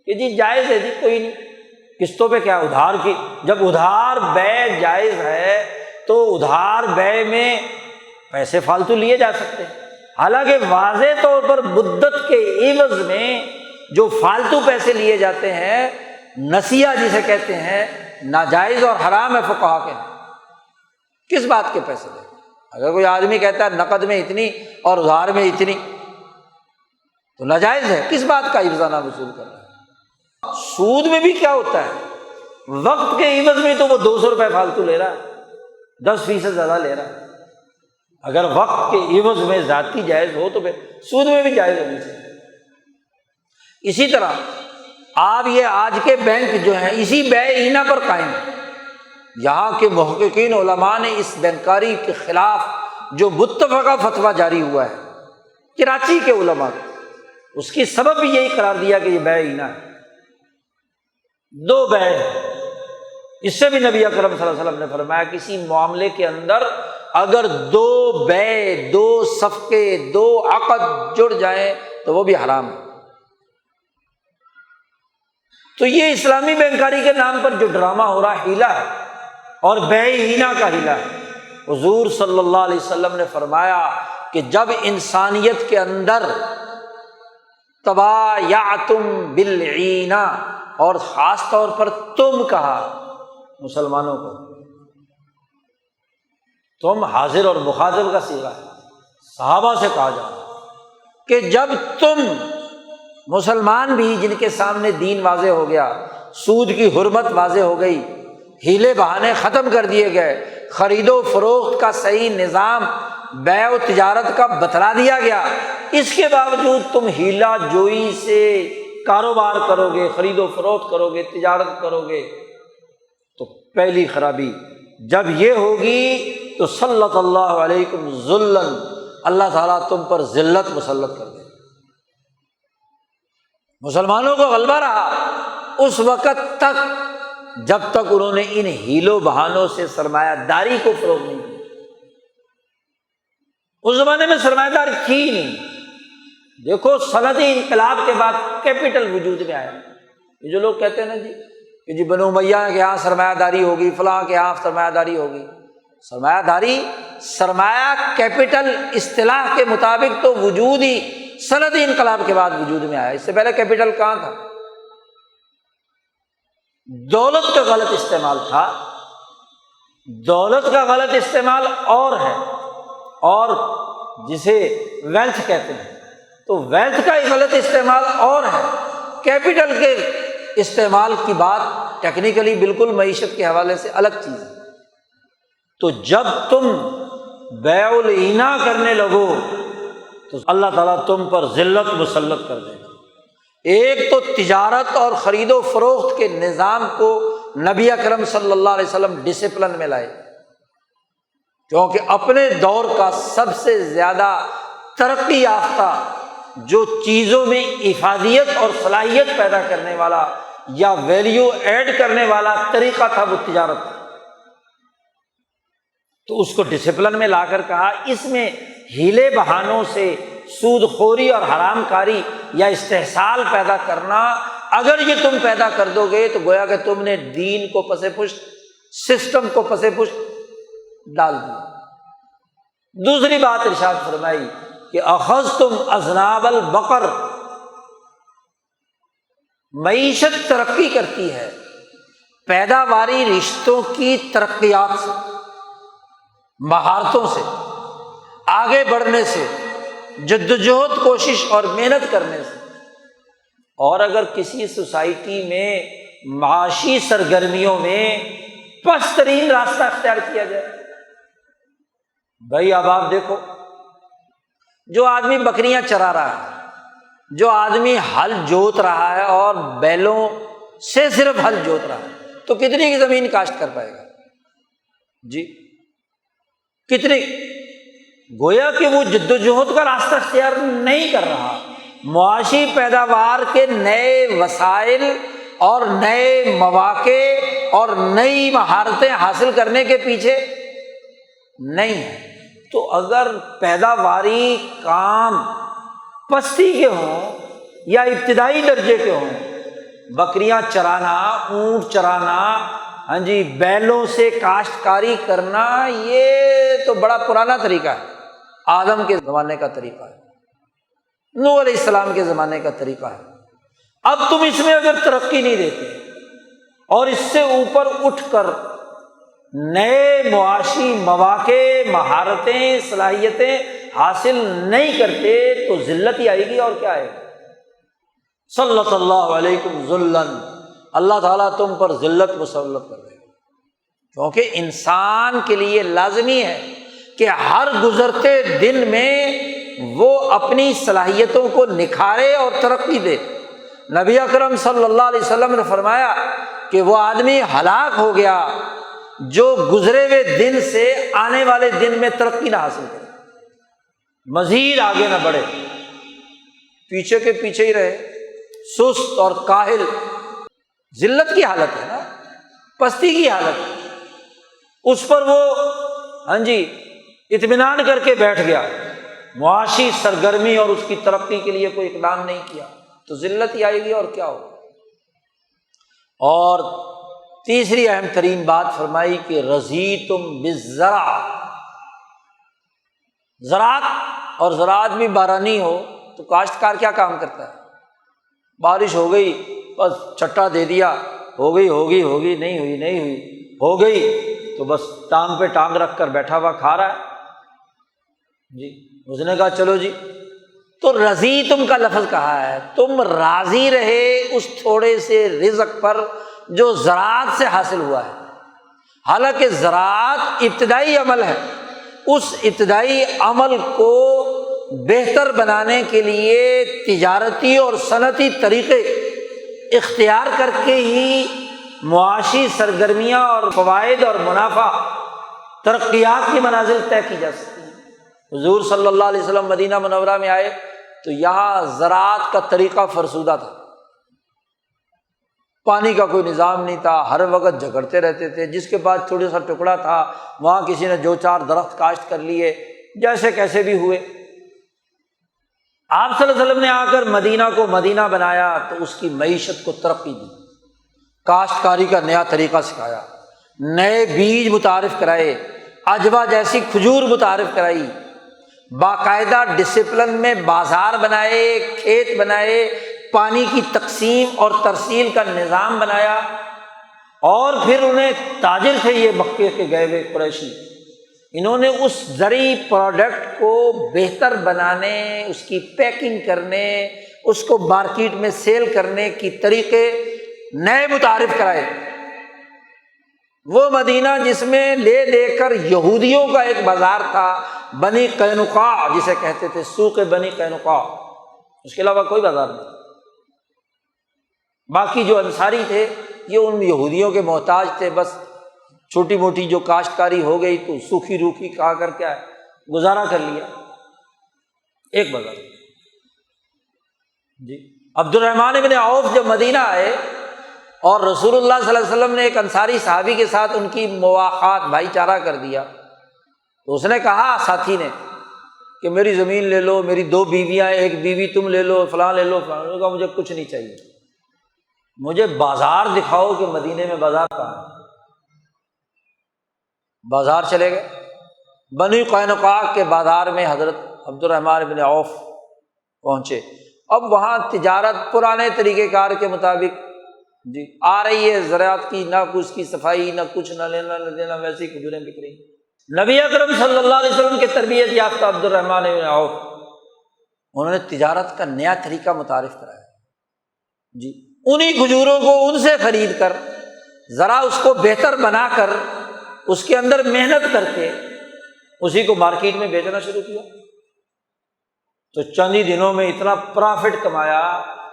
کہ جی جائز ہے، جی کوئی نہیں، قسطوں پہ کیا، ادھار کی، جب ادھار بیع جائز ہے تو ادھار بیع میں پیسے فالتو لیے جا سکتے ہیں، حالانکہ واضح طور پر مدت کے عوض میں جو فالتو پیسے لیے جاتے ہیں، نسیہ جسے کہتے ہیں، ناجائز اور حرام ہے فقہا کے، کس بات کے پیسے دیں؟ اگر کوئی آدمی کہتا ہے نقد میں اتنی اور ادھار میں اتنی تو ناجائز ہے، کس بات کا افزانہ وصول کر رہا ہے؟ سود میں بھی کیا ہوتا ہے، وقت کے عوض میں تو وہ 200 روپے فالتو لے رہا ہے، 10% زیادہ لے رہا ہے، اگر وقت کے عوض میں ذاتی جائز ہو تو پھر سود میں بھی جائز ہونی چاہیے۔ اسی طرح آپ یہ آج کے بینک جو ہیں اسی بیع اینا پر قائم ہیں، یہاں کے محققین علماء نے اس بینکاری کے خلاف جو متفقہ فتویٰ جاری ہوا ہے کراچی کے علماء کو، اس کی سبب بھی یہی قرار دیا کہ یہ بیع اینا ہے، دو بیع ہے۔ اس سے بھی نبی اکرم صلی اللہ علیہ وسلم نے فرمایا کسی معاملے کے اندر اگر دو بیع، دو صفقے، دو عقد جڑ جائیں تو وہ بھی حرام ہے۔ تو یہ اسلامی بینکاری کے نام پر جو ڈرامہ ہو رہا ہیلا ہے اور بیع اینا کا ہیلا ہے، حضور صلی اللہ علیہ وسلم نے فرمایا کہ جب انسانیت کے اندر تبایعتم بالعینہ، اور خاص طور پر تم کہا مسلمانوں کو، تم حاضر اور مخاطب کا صیغہ ہے، صحابہ سے کہا جا رہا کہ جب تم مسلمان بھی جن کے سامنے دین واضح ہو گیا، سود کی حرمت واضح ہو گئی، ہیلے بہانے ختم کر دیے گئے، خرید و فروخت کا صحیح نظام بیع و تجارت کا بتلا دیا گیا، اس کے باوجود تم ہیلا جوئی سے کاروبار کرو گے، خرید و فروخت کرو گے، تجارت کرو گے، تو پہلی خرابی جب یہ ہوگی تو سلط اللہ علیکم ذلًا، اللہ تعالیٰ تم پر ذلت مسلط کر دے۔ مسلمانوں کو غلبہ رہا اس وقت تک جب تک انہوں نے ان ہیلوں بہانوں سے سرمایہ داری کو فروغ نہیں دیا۔ اس زمانے میں سرمایہ داری تھی ہی نہیں، دیکھو صنعتی انقلاب کے بعد کیپٹل وجود میں آیا۔ یہ جو لوگ کہتے ہیں نا جی کہ جی بنو امیہ کے یہاں سرمایہ داری ہوگی، فلاں کے یہاں سرمایہ داری ہوگی، سرمایہ داری، سرمایہ کیپٹل اصطلاح کے مطابق تو وجود ہی صنعتی انقلاب کے بعد وجود میں آیا، اس سے پہلے کیپٹل کہاں تھا؟ دولت کا غلط استعمال تھا۔ دولت کا غلط استعمال اور ہے، اور جسے ویلتھ کہتے ہیں تو ویلتھ کا غلط استعمال اور ہے، کیپٹل کے استعمال کی بات ٹیکنیکلی بالکل معیشت کے حوالے سے الگ چیز ہے۔ تو جب تم بیع العینا کرنے لگو تو اللہ تعالیٰ تم پر ذلت مسلط کر دے گا۔ ایک تو تجارت اور خرید و فروخت کے نظام کو نبی اکرم صلی اللہ علیہ وسلم ڈسپلن میں لائے، کیونکہ اپنے دور کا سب سے زیادہ ترقی یافتہ جو چیزوں میں افادیت اور صلاحیت پیدا کرنے والا یا ویلیو ایڈ کرنے والا طریقہ تھا وہ تجارت تھا، تو اس کو ڈسپلن میں لا کر کہا اس میں ہیلے بہانوں سے سود خوری اور حرام کاری یا استحصال پیدا کرنا، اگر یہ تم پیدا کر دو گے تو گویا کہ تم نے دین کو پس پشت، سسٹم کو پس پشت ڈال دیا۔ دوسری بات ارشاد فرمائی کہ اخذتم اذناب البقر، معیشت ترقی کرتی ہے پیداواری رشتوں کی ترقیات سے، مہارتوں سے، آگے بڑھنے سے، جدوجہد کوشش اور محنت کرنے سے۔ اور اگر کسی سوسائٹی میں معاشی سرگرمیوں میں پست ترین راستہ اختیار کیا جائے، بھائی اب آپ دیکھو جو آدمی بکریاں چرا رہا ہے، جو آدمی ہل جوت رہا ہے اور بیلوں سے صرف ہل جوت رہا ہے، تو کتنی کی زمین کاشت کر پائے گا جی؟ کتنی؟ گویا کہ وہ جدوجہد کا راستہ اختیار نہیں کر رہا، معاشی پیداوار کے نئے وسائل اور نئے مواقع اور نئی مہارتیں حاصل کرنے کے پیچھے نہیں ہے۔ تو اگر پیداواری کام پستی کے ہوں یا ابتدائی درجے کے ہوں، بکریاں چرانا، اونٹ چرانا، ہاں جی، بیلوں سے کاشتکاری کرنا، یہ تو بڑا پرانا طریقہ ہے، آدم کے زمانے کا طریقہ ہے، نوح علیہ السلام کے زمانے کا طریقہ ہے۔ اب تم اس میں اگر ترقی نہیں دیتے اور اس سے اوپر اٹھ کر نئے معاشی مواقع، مہارتیں، صلاحیتیں حاصل نہیں کرتے تو ذلت ہی آئے گی، اور کیا آئے گی؟ صلی اللہ علیکم ذلًا، اللہ تعالیٰ تم پر ذلت مسلط کر دے گا، کیونکہ انسان کے لیے لازمی ہے کہ ہر گزرتے دن میں وہ اپنی صلاحیتوں کو نکھارے اور ترقی دے۔ نبی اکرم صلی اللہ علیہ وسلم نے فرمایا کہ وہ آدمی ہلاک ہو گیا جو گزرے ہوئے دن سے آنے والے دن میں ترقی نہ حاصل کرے، مزید آگے نہ بڑھے، پیچھے کے پیچھے ہی رہے، سست اور کاہل، ذلت کی حالت ہے نا، پستی کی حالت ہے، اس پر وہ ہاں جی اطمینان کر کے بیٹھ گیا، معاشی سرگرمی اور اس کی ترقی کے لیے کوئی اقدام نہیں کیا، تو ذلت ہی آئے گی، اور کیا ہوگا۔ اور تیسری اہم ترین بات فرمائی کہ رضیتم بالزرع، زراعت، اور زراعت بھی بارانی ہو تو کاشتکار کیا کام کرتا ہے؟ بارش ہو گئی بس چھٹا دے دیا، ہو گئی ہوگی، نہیں ہوئی، ہو گئی تو بس ٹانگ پہ ٹانگ رکھ کر بیٹھا ہوا کھا رہا ہے جی۔ اس نے کہا چلو جی، تو رضیتم کا لفظ کہا ہے، تم راضی رہے اس تھوڑے سے رزق پر جو زراعت سے حاصل ہوا ہے، حالانکہ زراعت ابتدائی عمل ہے، اس ابتدائی عمل کو بہتر بنانے کے لیے تجارتی اور صنعتی طریقے اختیار کر کے ہی معاشی سرگرمیاں اور فوائد اور منافع، ترقیات کی منازل طے کی جا سکتی ہیں۔ حضور صلی اللہ علیہ وسلم مدینہ منورہ میں آئے تو یہاں زراعت کا طریقہ فرسودہ تھا، پانی کا کوئی نظام نہیں تھا، ہر وقت جھگڑتے رہتے تھے، جس کے پاس تھوڑا سا ٹکڑا تھا وہاں کسی نے دو چار درخت کاشت کر لیے، جیسے کیسے بھی ہوئے۔ آپ صلی اللہ علیہ وسلم نے آ کر مدینہ کو مدینہ بنایا تو اس کی معیشت کو ترقی دی، کاشتکاری کا نیا طریقہ سکھایا، نئے بیج متعارف کرائے، عجوہ جیسی کھجور متعارف کرائی، باقاعدہ ڈسپلن میں بازار بنائے، کھیت بنائے، پانی کی تقسیم اور ترسیل کا نظام بنایا، اور پھر انہیں تاجر تھے یہ مکے کے گئے ہوئے قریشی، انہوں نے اس زرعی پروڈکٹ کو بہتر بنانے، اس کی پیکنگ کرنے، اس کو مارکیٹ میں سیل کرنے کی طریقے نئے متعارف کرائے۔ وہ مدینہ جس میں لے لے کر یہودیوں کا ایک بازار تھا، بنی قینقاع جسے کہتے تھے، سوق بنی قینقاع، اس کے علاوہ کوئی بازار نہیں۔ باقی جو انصاری تھے یہ ان یہودیوں کے محتاج تھے، بس چھوٹی موٹی جو کاشتکاری ہو گئی تو سوکھی روکھی کھا کر کیا ہے گزارا کر لیا، ایک بازار جی۔ عبد الرحمن بن عوف جب مدینہ آئے اور رسول اللہ صلی اللہ علیہ وسلم نے ایک انصاری صحابی کے ساتھ ان کی مواخات، بھائی چارہ کر دیا، تو اس نے کہا ساتھی نے کہ میری زمین لے لو، میری 2 بیویاں، 1 بیوی تم لے لو، فلاں لے لو، فلاں۔ نے کہا مجھے کچھ نہیں چاہیے، مجھے بازار دکھاؤ کہ مدینے میں بازار کہاں ہے۔ بازار چلے گئے، بنی قینقاع کے بازار میں حضرت عبد الرحمن بن عوف پہنچے۔ اب وہاں تجارت پرانے طریقہ کار کے مطابق جی آ رہی ہے، زراعت کی نہ کچھ کی صفائی، نہ کچھ، نہ لینا نہ دینا، ویسی کھجوریں بک رہی۔ نبی اکرم صلی اللہ علیہ وسلم کے تربیت یافتہ عبد الرحمن بن عوف، انہوں نے تجارت کا نیا طریقہ متعارف کرایا جی، انہی کھجوروں کو ان سے خرید کر ذرا اس کو بہتر بنا کر اس کے اندر محنت کر کے اسی کو مارکیٹ میں بیچنا شروع کیا، تو چند ہی دنوں میں اتنا پرافٹ کمایا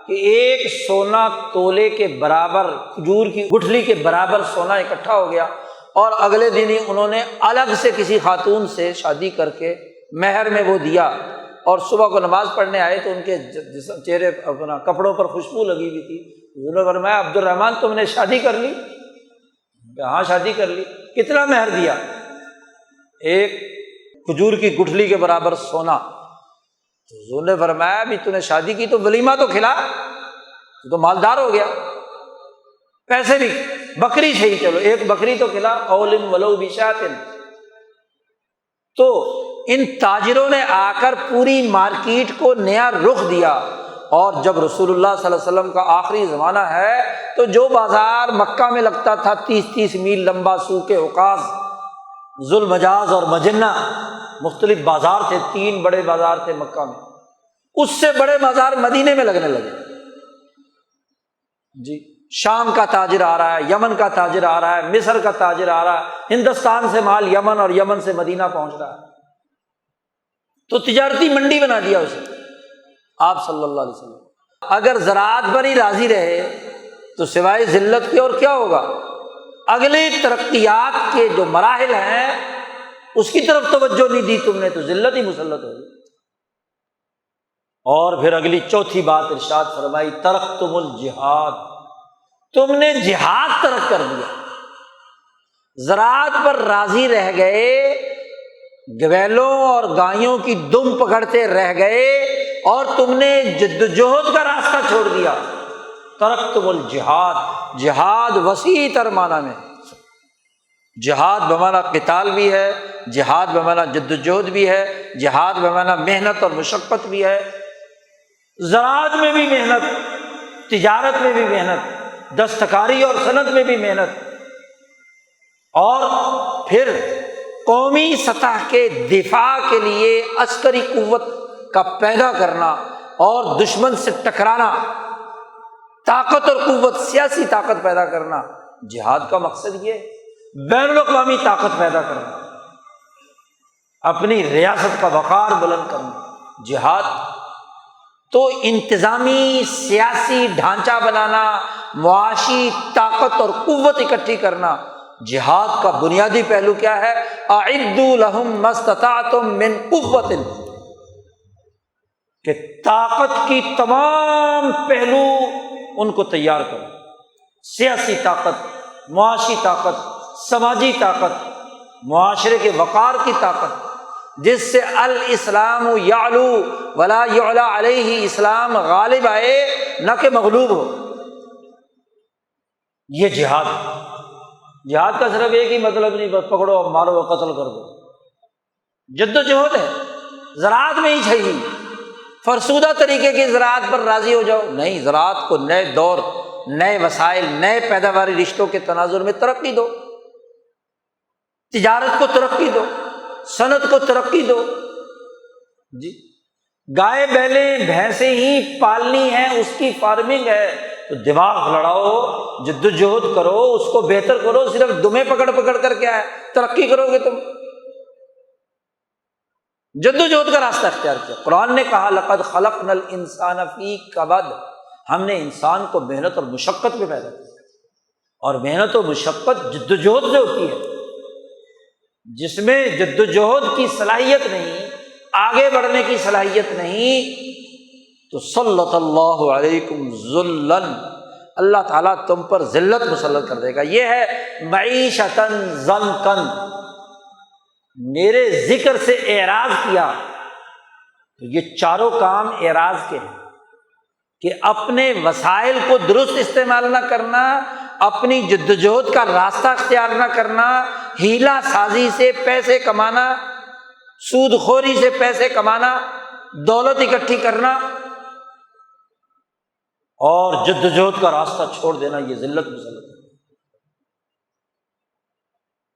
کہ 1 سونا تولے کے برابر، کھجور کی گٹھلی کے برابر سونا اکٹھا ہو گیا، اور اگلے دن ہی انہوں نے الگ سے کسی خاتون سے شادی کر کے مہر میں وہ دیا اور صبح کو نماز پڑھنے آئے تو ان کے چہرے اپنا کپڑوں پر خوشبو لگی ہوئی تھی. حضور نے فرمایا عبد الرحمن تم نے شادی کر لی؟ ہاں شادی کر لی. کتنا مہر دیا؟ ایک کھجور کی گٹھلی کے برابر سونا. تو حضور نے فرمایا بھی تو نے شادی کی تو ولیمہ تو کھلا، تو مالدار ہو گیا. پیسے بھی بکری سے ہی، چلو ایک بکری تو کھلا، اولم ولو بشاۃ. تو ان تاجروں نے آ کر پوری مارکیٹ کو نیا رخ دیا. اور جب رسول اللہ صلی اللہ علیہ وسلم کا آخری زمانہ ہے تو جو بازار مکہ میں لگتا تھا 30 میل لمبا، سوق عکاظ، ذوالمجاز اور مجنہ، مختلف بازار تھے، 3 بڑے بازار تھے مکہ میں، اس سے بڑے بازار مدینے میں لگنے لگے. جی شام کا تاجر آ رہا ہے، یمن کا تاجر آ رہا ہے، مصر کا تاجر آ رہا ہے، ہندوستان سے مال یمن اور یمن سے مدینہ پہنچ رہا ہے. تو تجارتی منڈی بنا دیا اسے آپ صلی اللہ علیہ وسلم. اگر زراعت پر ہی راضی رہے تو سوائے ذلت کے اور کیا ہوگا؟ اگلی ترقیات کے جو مراحل ہیں اس کی طرف توجہ نہیں دی تم نے تو ذلت ہی مسلط ہوگی. اور پھر اگلی چوتھی بات ارشاد فرمائی ترکتم الجہاد، تم نے جہاد ترک کر دیا. زراعت پر راضی رہ گئے، گویلوں اور گایوں کی دم پکڑتے رہ گئے اور تم نے جدوجہد کا راستہ چھوڑ دیا. ترکتم الجہاد، جہاد وسیع تر معنی میں، جہاد بمعنی قتال بھی ہے، جہاد بمعنی جدوجہد بھی ہے، جہاد بمعنی محنت اور مشقت بھی ہے. زراعت میں بھی محنت، تجارت میں بھی محنت، دستکاری اور صنعت میں بھی محنت، اور پھر قومی سطح کے دفاع کے لیے عسکری قوت کا پیدا کرنا اور دشمن سے ٹکرانا، طاقت اور قوت، سیاسی طاقت پیدا کرنا. جہاد کا مقصد یہ ہے بین الاقوامی طاقت پیدا کرنا، اپنی ریاست کا وقار بلند کرنا. جہاد تو انتظامی سیاسی ڈھانچہ بنانا، معاشی طاقت اور قوت اکٹھی کرنا. جہاد کا بنیادی پہلو کیا ہے؟ اعدوا لهم ما استطعتم من قوة، کہ طاقت کی تمام پہلو ان کو تیار کرو. سیاسی طاقت، معاشی طاقت، سماجی طاقت، معاشرے کے وقار کی طاقت، جس سے الاسلام یعلو ولا یعلی علیہ، اسلام غالب آئے نہ کہ مغلوب ہو. یہ جہاد. جہاد کا صرف ایک ہی مطلب نہیں بس پکڑو اور مارو اور قتل کر دو. جد و جہد ہے. زراعت میں ہی چاہیے فرسودہ طریقے کی زراعت پر راضی ہو جاؤ نہیں، زراعت کو نئے دور، نئے وسائل، نئے پیداواری رشتوں کے تناظر میں ترقی دو، تجارت کو ترقی دو، صنعت کو ترقی دو. جی گائے بیلیں بھینسیں ہی پالنی ہیں، اس کی فارمنگ ہے تو دماغ لڑاؤ، جد و جہد کرو، اس کو بہتر کرو. صرف دمیں پکڑ پکڑ کر کیا ہے ترقی کرو گے تم؟ جد و جہد کا راستہ اختیار کیا. قرآن نے کہا لقد خلقنا الانسان فی کبد، ہم نے انسان کو محنت اور مشقت میں پیدا کیا. اور محنت و مشقت جد و جہد سے ہوتی ہے. جس میں جد و جہد کی صلاحیت نہیں، آگے بڑھنے کی صلاحیت نہیں، تو سلط اللہ علیکم ذلًا، اللہ تعالیٰ تم پر ذلت مسلط کر دے گا. یہ ہے معیشتاً ضنکاً. میرے ذکر سے اعراض کیا تو یہ چاروں کام اعراض کے ہیں کہ اپنے وسائل کو درست استعمال نہ کرنا، اپنی جدوجہد کا راستہ اختیار نہ کرنا، ہیلا سازی سے پیسے کمانا، سود خوری سے پیسے کمانا، دولت اکٹھی کرنا اور جدوجہد کا راستہ چھوڑ دینا، یہ ذلت مسلط ہے.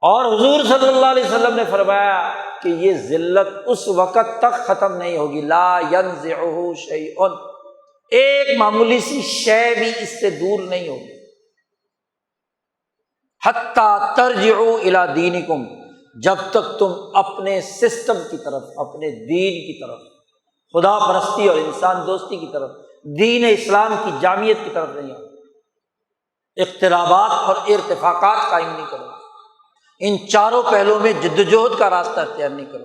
اور حضور صلی اللہ علیہ وسلم نے فرمایا کہ یہ ذلت اس وقت تک ختم نہیں ہوگی، لا ينزعہ شیء، ایک معمولی سی شے بھی اس سے دور نہیں ہوگی، حتیٰ ترجعوا الی دینکم، جب تک تم اپنے سسٹم کی طرف، اپنے دین کی طرف، خدا پرستی اور انسان دوستی کی طرف، دین اسلام کی جامعیت کی طرف نہیں آؤ، اختلافات اور ارتفاقات قائم نہیں کرو، ان چاروں پہلوؤں میں جدوجہد کا راستہ اختیار نہیں کرو.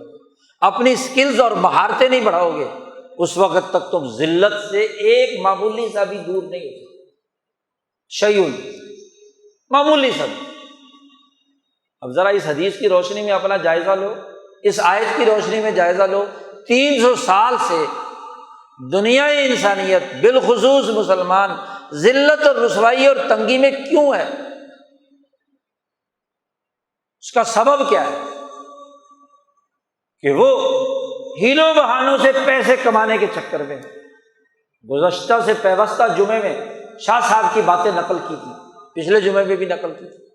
اپنی سکلز اور مہارتیں نہیں بڑھاؤ گے، اس وقت تک تم ذلت سے ایک معمولی سا بھی دور نہیں ہو سکتے، شیئن، معمولی سا بھی۔ اب ذرا اس حدیث کی روشنی میں اپنا جائزہ لو، اس آیت کی روشنی میں جائزہ لو، 300 سال سے دنیا انسانیت بالخصوص مسلمان ذلت اور رسوائی اور تنگی میں کیوں ہے؟ اس کا سبب کیا ہے؟ کہ وہ ہیلوں بہانوں سے پیسے کمانے کے چکر میں، گزشتہ سے پیوستہ جمعے میں شاہ صاحب کی باتیں نقل کی تھی، پچھلے جمعے میں بھی نقل کی تھی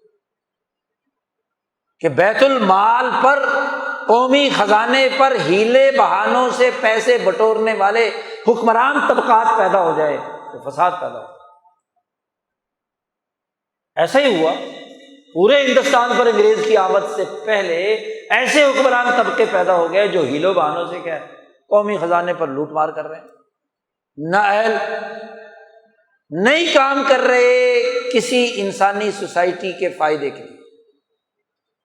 کہ بیت المال پر، قومی خزانے پر ہیلے بہانوں سے پیسے بٹورنے والے حکمران طبقات پیدا ہو جائے تو فساد پیدا ہو۔ ایسا ہی ہوا، پورے ہندوستان پر انگریز کی آمد سے پہلے ایسے حکمران طبقے پیدا ہو گئے جو ہیلوں بہانوں سے کیا ہے، قومی خزانے پر لوٹ مار کر رہے ہیں، نااہل، نہیں کام کر رہے کسی انسانی سوسائٹی کے فائدے کے لیے۔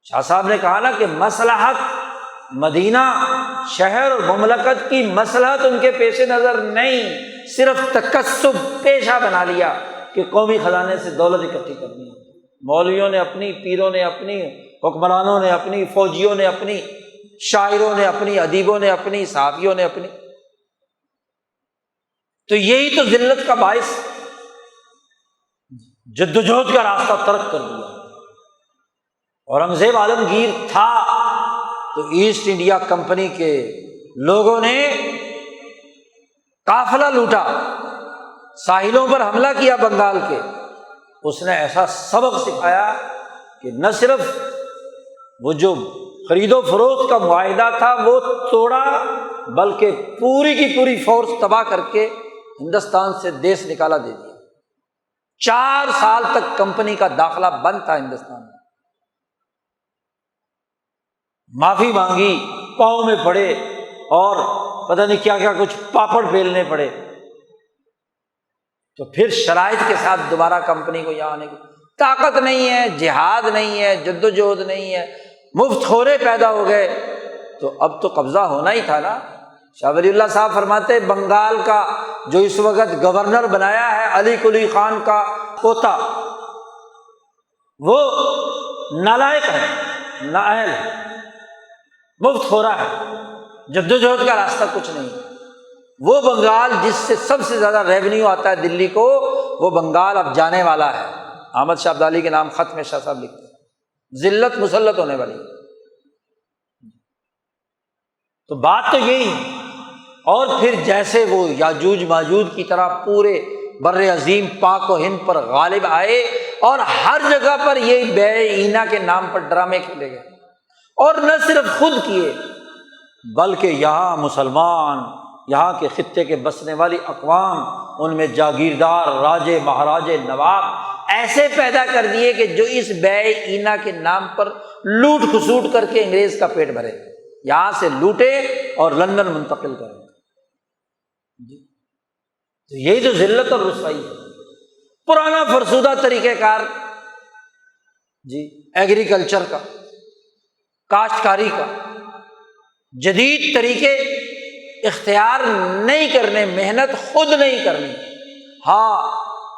شاہ صاحب نے کہا نا کہ مصلحت مدینہ شہر اور مملکت کی مصلحت ان کے پیش نظر نہیں، صرف تکسب پیشہ بنا لیا کہ قومی خزانے سے دولت اکٹھی کرنی ہے۔ مولویوں نے اپنی، پیروں نے اپنی، حکمرانوں نے اپنی، فوجیوں نے اپنی، شاعروں نے اپنی، ادیبوں نے اپنی، صحافیوں نے اپنی۔ تو یہی تو ذلت کا باعث، جدوجہد کا راستہ ترک کر دیا۔ اورنگزیب عالمگیر تھا تو ایسٹ انڈیا کمپنی کے لوگوں نے قافلہ لوٹا، ساحلوں پر حملہ کیا بنگال کے۔ اس نے ایسا سبق سکھایا کہ نہ صرف وہ جو خرید و فروخت کا معاہدہ تھا وہ توڑا، بلکہ پوری کی پوری فورس تباہ کر کے ہندوستان سے دیس نکالا دے دیا۔ 4 سال تک کمپنی کا داخلہ بند تھا ہندوستان میں۔ معافی مانگی، پاؤں میں پڑے اور پتہ نہیں کیا کیا کچھ پاپڑ بیلنے پڑے، تو پھر شرائط کے ساتھ دوبارہ کمپنی کو یہاں آنے کی طاقت نہیں ہے، جہاد نہیں ہے، جدوجہد نہیں ہے، مفت خورے پیدا ہو گئے، تو اب تو قبضہ ہونا ہی تھا نا۔ شاہ ولی اللہ صاحب فرماتے بنگال کا جو اس وقت گورنر بنایا ہے علی کلی خان کا پوتا، وہ نالائق ہے، نااہل ہے، مفت خورا ہے، جدوجہد کا راستہ کچھ نہیں۔ وہ بنگال جس سے سب سے زیادہ ریونیو آتا ہے دلی کو، وہ بنگال اب جانے والا ہے۔ احمد شاہ ابدالی کے نام خط میں شاہ صاحب لکھتے ہیں، ذلت مسلط ہونے والی۔ تو بات تو یہی ہے۔ اور پھر جیسے وہ یاجوج ماجوج کی طرح پورے بر عظیم پاک و ہند پر غالب آئے اور ہر جگہ پر یہ بیع اینا کے نام پر ڈرامے کھیلے گئے، اور نہ صرف خود کیے بلکہ یہاں مسلمان، یہاں کے خطے کے بسنے والی اقوام، ان میں جاگیردار، راجے، مہاراجے، نواب ایسے پیدا کر دیے کہ جو اس بیع اینا کے نام پر لوٹ کھسوٹ کر کے انگریز کا پیٹ بھرے، یہاں سے لوٹے اور لندن منتقل کرے۔ تو یہی تو ذلت اور رسوائی ہے۔ پرانا فرسودہ طریقہ کار ایگریکلچر کا، کاشتکاری کا، جدید طریقے اختیار نہیں کرنے، محنت خود نہیں کرنی، ہاں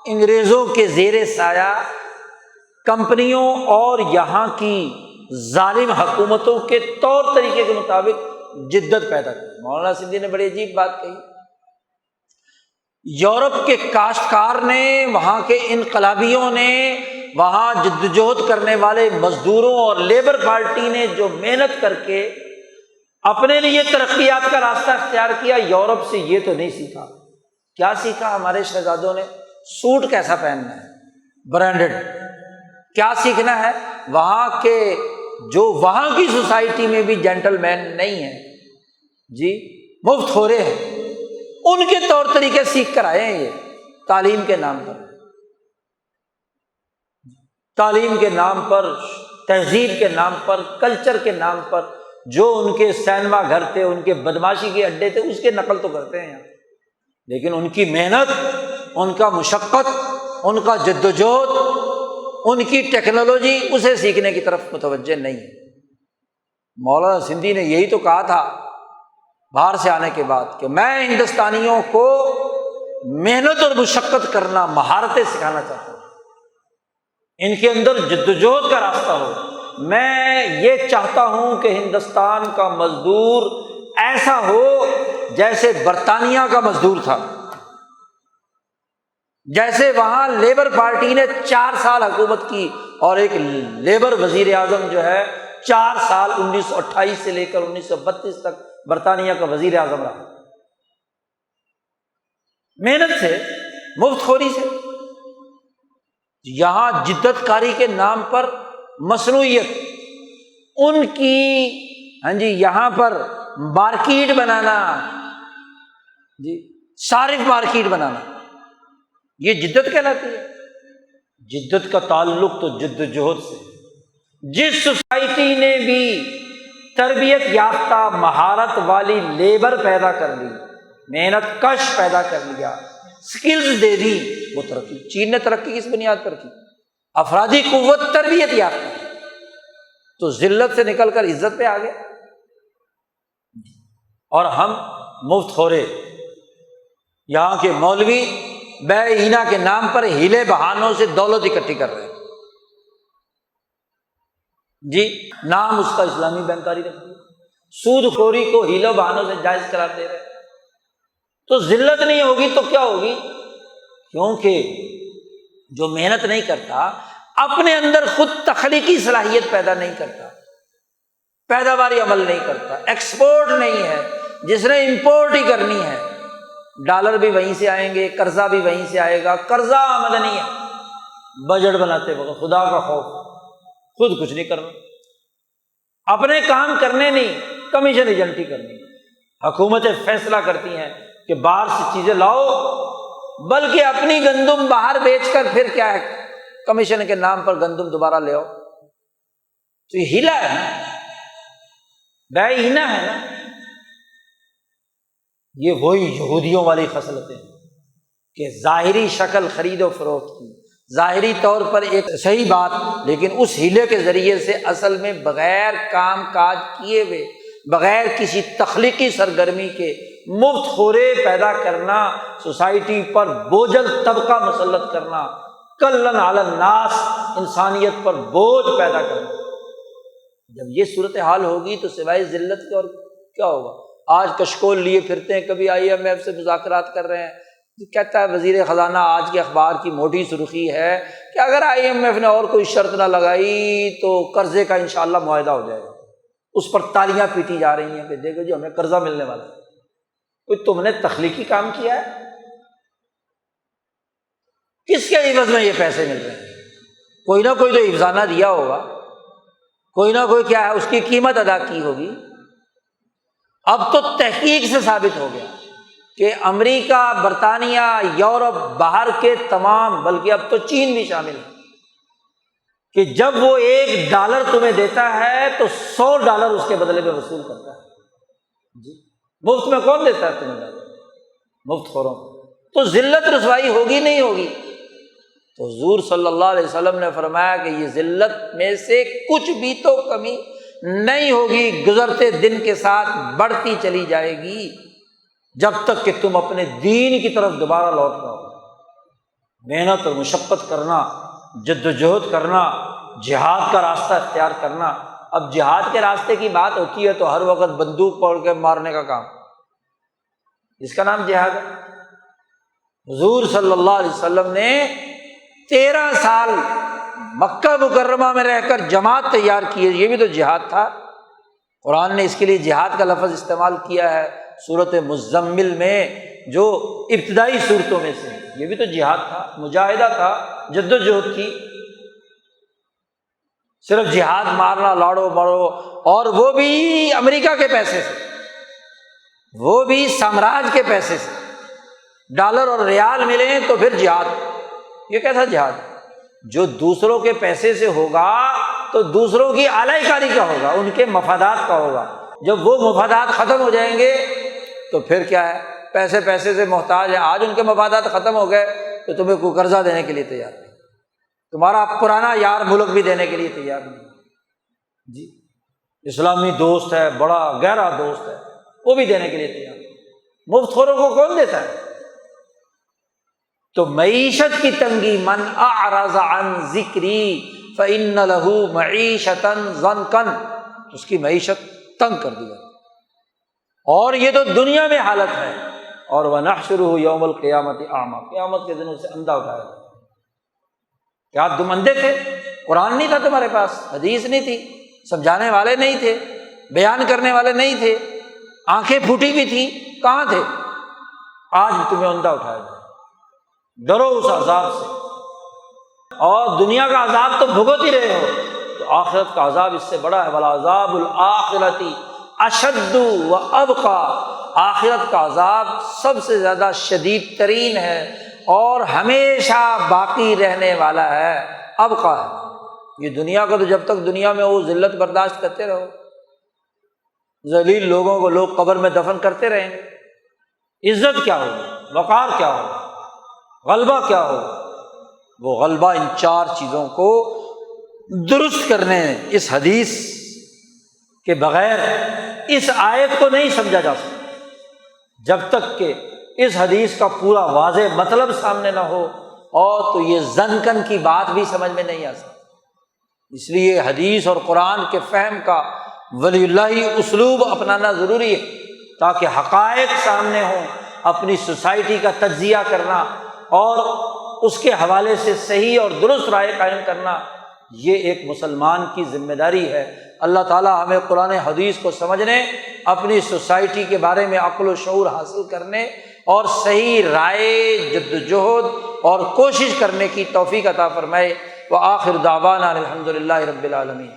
انگریزوں کے زیر سایہ کمپنیوں اور یہاں کی ظالم حکومتوں کے طور طریقے کے مطابق جدت پیدا کی۔ مولانا سندھی نے بڑی عجیب بات کہی، یورپ کے کاشتکار نے، وہاں کے انقلابیوں نے، وہاں جدوجہد کرنے والے مزدوروں اور لیبر پارٹی نے جو محنت کر کے اپنے لیے ترقیات کا راستہ اختیار کیا، یورپ سے یہ تو نہیں سیکھا۔ کیا سیکھا ہمارے شہزادوں نے؟ سوٹ کیسا پہننا ہے، برانڈڈ۔ کیا سیکھنا ہے؟ وہاں کے جو وہاں کی سوسائٹی میں بھی جینٹل مین نہیں ہے، مفت خورے ہیں، ان کے طور طریقے سیکھ کر آئے ہیں۔ یہ تعلیم کے نام پر، تعلیم کے نام پر، تہذیب کے نام پر، کلچر کے نام پر، جو ان کے سینما گھر تھے، ان کے بدماشی کے اڈے تھے، اس کے نقل تو کرتے ہیں، لیکن ان کی محنت، ان کا مشقت، ان کا جدوجہد، ان کی ٹیکنالوجی، اسے سیکھنے کی طرف متوجہ نہیں ہے۔ مولانا سندھی نے یہی تو کہا تھا باہر سے آنے کے بعد کہ میں ہندوستانیوں کو محنت اور مشقت کرنا، مہارتیں سکھانا چاہتا ہوں، ان کے اندر جدوجہد کا راستہ ہو۔ میں یہ چاہتا ہوں کہ ہندوستان کا مزدور ایسا ہو جیسے برطانیہ کا مزدور تھا، جیسے وہاں لیبر پارٹی نے 4 سال حکومت کی اور ایک لیبر وزیر اعظم جو ہے 4 سال 1928 سے لے کر 1932 تک برطانیہ کا وزیر اعظم رہا، محنت سے، مفت خوری سے۔ یہاں جدت کاری کے نام پر مصنوعیت، ان کی یہاں پر مارکیٹ بنانا، صارف مارکیٹ بنانا، یہ جدت کہلاتی ہے۔ جدت کا تعلق تو جدوجہد سے۔ جس سوسائٹی نے بھی تربیت یافتہ مہارت والی لیبر پیدا کر لی، محنت کش پیدا کر لیا، سکلز دے دی، وہ ترقی۔ چین نے ترقی کس بنیاد پر کی؟ افرادی قوت تربیت یافتہ، تو ذلت سے نکل کر عزت پہ آ گئے۔ اور ہم مفت خورے، یہاں کے مولوی بے اینا کے نام پر ہیلے بہانوں سے دولت اکٹھی کر رہے ہیں، نام اس کا اسلامی بینکاری رکھ دیا، سود خوری کو ہیلے بہانوں سے جائز قرار دے رہے ہیں۔ تو ذلت نہیں ہوگی تو کیا ہوگی؟ کیونکہ جو محنت نہیں کرتا، اپنے اندر خود تخلیقی صلاحیت پیدا نہیں کرتا، پیداواری عمل نہیں کرتا، ایکسپورٹ نہیں ہے، جس نے امپورٹ ہی کرنی ہے، ڈالر بھی وہیں سے آئیں گے، قرضہ بھی وہیں سے آئے گا، قرضہ آمد نہیں ہے۔ بجٹ بناتے وقت خدا کا خوف، خود کچھ نہیں کرنا، اپنے کام کرنے نہیں، کمیشن ایجنٹی کرنی۔ حکومتیں فیصلہ کرتی ہیں کہ باہر سے چیزیں لاؤ، بلکہ اپنی گندم باہر بیچ کر پھر کیا ہے، کمیشن کے نام پر گندم دوبارہ لے آؤ۔ تو یہ ہیلا ہے نا، بے اینا ہے نا، یہ وہی یہودیوں والی خصلتیں کہ ظاہری شکل خرید و فروخت کی، ظاہری طور پر ایک صحیح بات، لیکن اس ہیلے کے ذریعے سے اصل میں بغیر کام کاج کیے ہوئے، بغیر کسی تخلیقی سرگرمی کے مفت خورے پیدا کرنا، سوسائٹی پر بوجھل طبقہ مسلط کرنا، کلن علی الناس، انسانیت پر بوجھ پیدا کرنا۔ جب یہ صورتحال ہوگی تو سوائے ذلت کے اور کیا ہوگا؟ آج کشکول لیے پھرتے ہیں، کبھی IMF سے مذاکرات کر رہے ہیں، کہتا ہے وزیر خزانہ، آج کے اخبار کی موٹی سرخی ہے کہ اگر IMF نے اور کوئی شرط نہ لگائی تو قرضے کا انشاءاللہ معاہدہ ہو جائے گا۔ اس پر تالیاں پیٹی جا رہی ہیں کہ دیکھو جی ہمیں قرضہ ملنے والا ہے۔ کوئی تم نے تخلیقی کام کیا ہے؟ کس کے عوض میں یہ پیسے مل رہے ہیں؟ کوئی نہ کوئی تو افزانہ دیا ہوگا، کوئی نہ کوئی کیا ہے اس کی قیمت ادا کی ہوگی۔ اب تو تحقیق سے ثابت ہو گیا کہ امریکہ، برطانیہ، یورپ، باہر کے تمام، بلکہ اب تو چین بھی شامل ہے، کہ جب وہ $1 تمہیں دیتا ہے تو $100 اس کے بدلے میں وصول کرتا ہے۔ مفت میں کون دیتا ہے تمہیں ڈالر؟ مفت خوروں۔ تو ذلت رسوائی ہوگی نہیں ہوگی؟ تو حضور صلی اللہ علیہ وسلم نے فرمایا کہ یہ ذلت میں سے کچھ بھی تو کمی نہیں ہوگی، گزرتے دن کے ساتھ بڑھتی چلی جائے گی، جب تک کہ تم اپنے دین کی طرف دوبارہ لوٹ رہو۔ محنت اور مشقت کرنا، جد و جہد کرنا، جہاد کا راستہ اختیار کرنا۔ اب جہاد کے راستے کی بات ہوتی ہے تو ہر وقت بندوق پکڑ کے مارنے کا کام، اس کا نام جہاد ہے۔ حضور صلی اللہ علیہ وسلم نے 13 سال مکہ مکرمہ میں رہ کر جماعت تیار کی ہے، یہ بھی تو جہاد تھا۔ قرآن نے اس کے لیے جہاد کا لفظ استعمال کیا ہے سورۃ مزمل میں، جو ابتدائی صورتوں میں سے، یہ بھی تو جہاد تھا، مجاہدہ تھا، جد و جہد تھی۔ صرف جہاد مارنا، لاڑو بڑو، اور وہ بھی امریکہ کے پیسے سے، وہ بھی سامراج کے پیسے سے، ڈالر اور ریال ملیں تو پھر جہاد۔ یہ کیسا جہاد؟ جو دوسروں کے پیسے سے ہوگا تو دوسروں کی اعلی کاری کا ہوگا، ان کے مفادات کا ہوگا۔ جب وہ مفادات ختم ہو جائیں گے تو پھر کیا ہے، پیسے سے محتاج ہیں، آج ان کے مفادات ختم ہو گئے تو تمہیں کوئی قرضہ دینے کے لیے تیار نہیں، تمہارا پرانا یار ملک بھی دینے کے لیے تیار نہیں۔ جی اسلامی دوست ہے، بڑا گہرا دوست ہے، وہ بھی دینے کے لیے تیار۔ مفت خوروں کو کون دیتا ہے؟ تو معیشت کی تنگی، من اعرض عن ذکری فإن له معیشتا ضنکا، اس کی معیشت تنگ کر دیا۔ اور یہ تو دنیا میں حالت ہے، اور وَنَحْشُرُهُ يَوْمَ الْقِيَامَةِ أَعْمَىٰ، قیامت کے دن اسے اندھا اٹھایا جائے۔ کیا تم اندھے تھے؟ قرآن نہیں تھا تمہارے پاس، حدیث نہیں تھی، سمجھانے والے نہیں تھے، بیان کرنے والے نہیں تھے، آنکھیں پھوٹی بھی تھی، کہاں تھے؟ آج تمہیں اندھا اٹھایا جائے۔ ڈرو اس عذاب سے، اور دنیا کا عذاب تو بھگت ہی رہے ہو، تو آخرت کا عذاب اس سے بڑا ہے۔ وَالْعَذَابُ الْآخِرَةِ أَشَدُّ وَأَبْقَىٰ، آخرت کا عذاب سب سے زیادہ شدید ترین ہے اور ہمیشہ باقی رہنے والا ہے، ابقا ہے۔ یہ دنیا کو تو جب تک دنیا میں وہ ذلت برداشت کرتے رہو، ذلیل لوگوں کو لوگ قبر میں دفن کرتے رہیں گے، عزت کیا ہوگی، وقار کیا ہوگا، غلبہ کیا ہوگا؟ وہ غلبہ ان چار چیزوں کو درست کرنے، اس حدیث کے بغیر اس آیت کو نہیں سمجھا جا سکتا جب تک کہ اس حدیث کا پورا واضح مطلب سامنے نہ ہو، اور تو یہ زنکن کی بات بھی سمجھ میں نہیں آ سکتی۔ اس لیے حدیث اور قرآن کے فہم کا ولی اللہ اسلوب اپنانا ضروری ہے، تاکہ حقائق سامنے ہوں، اپنی سوسائٹی کا تجزیہ کرنا اور اس کے حوالے سے صحیح اور درست رائے قائم کرنا، یہ ایک مسلمان کی ذمہ داری ہے۔ اللہ تعالیٰ ہمیں قرآن حدیث کو سمجھنے، اپنی سوسائٹی کے بارے میں عقل و شعور حاصل کرنے اور صحیح رائے، جدوجہد اور کوشش کرنے کی توفیق عطا فرمائے۔ وآخر دعوانا الحمد للہ رب العالمین۔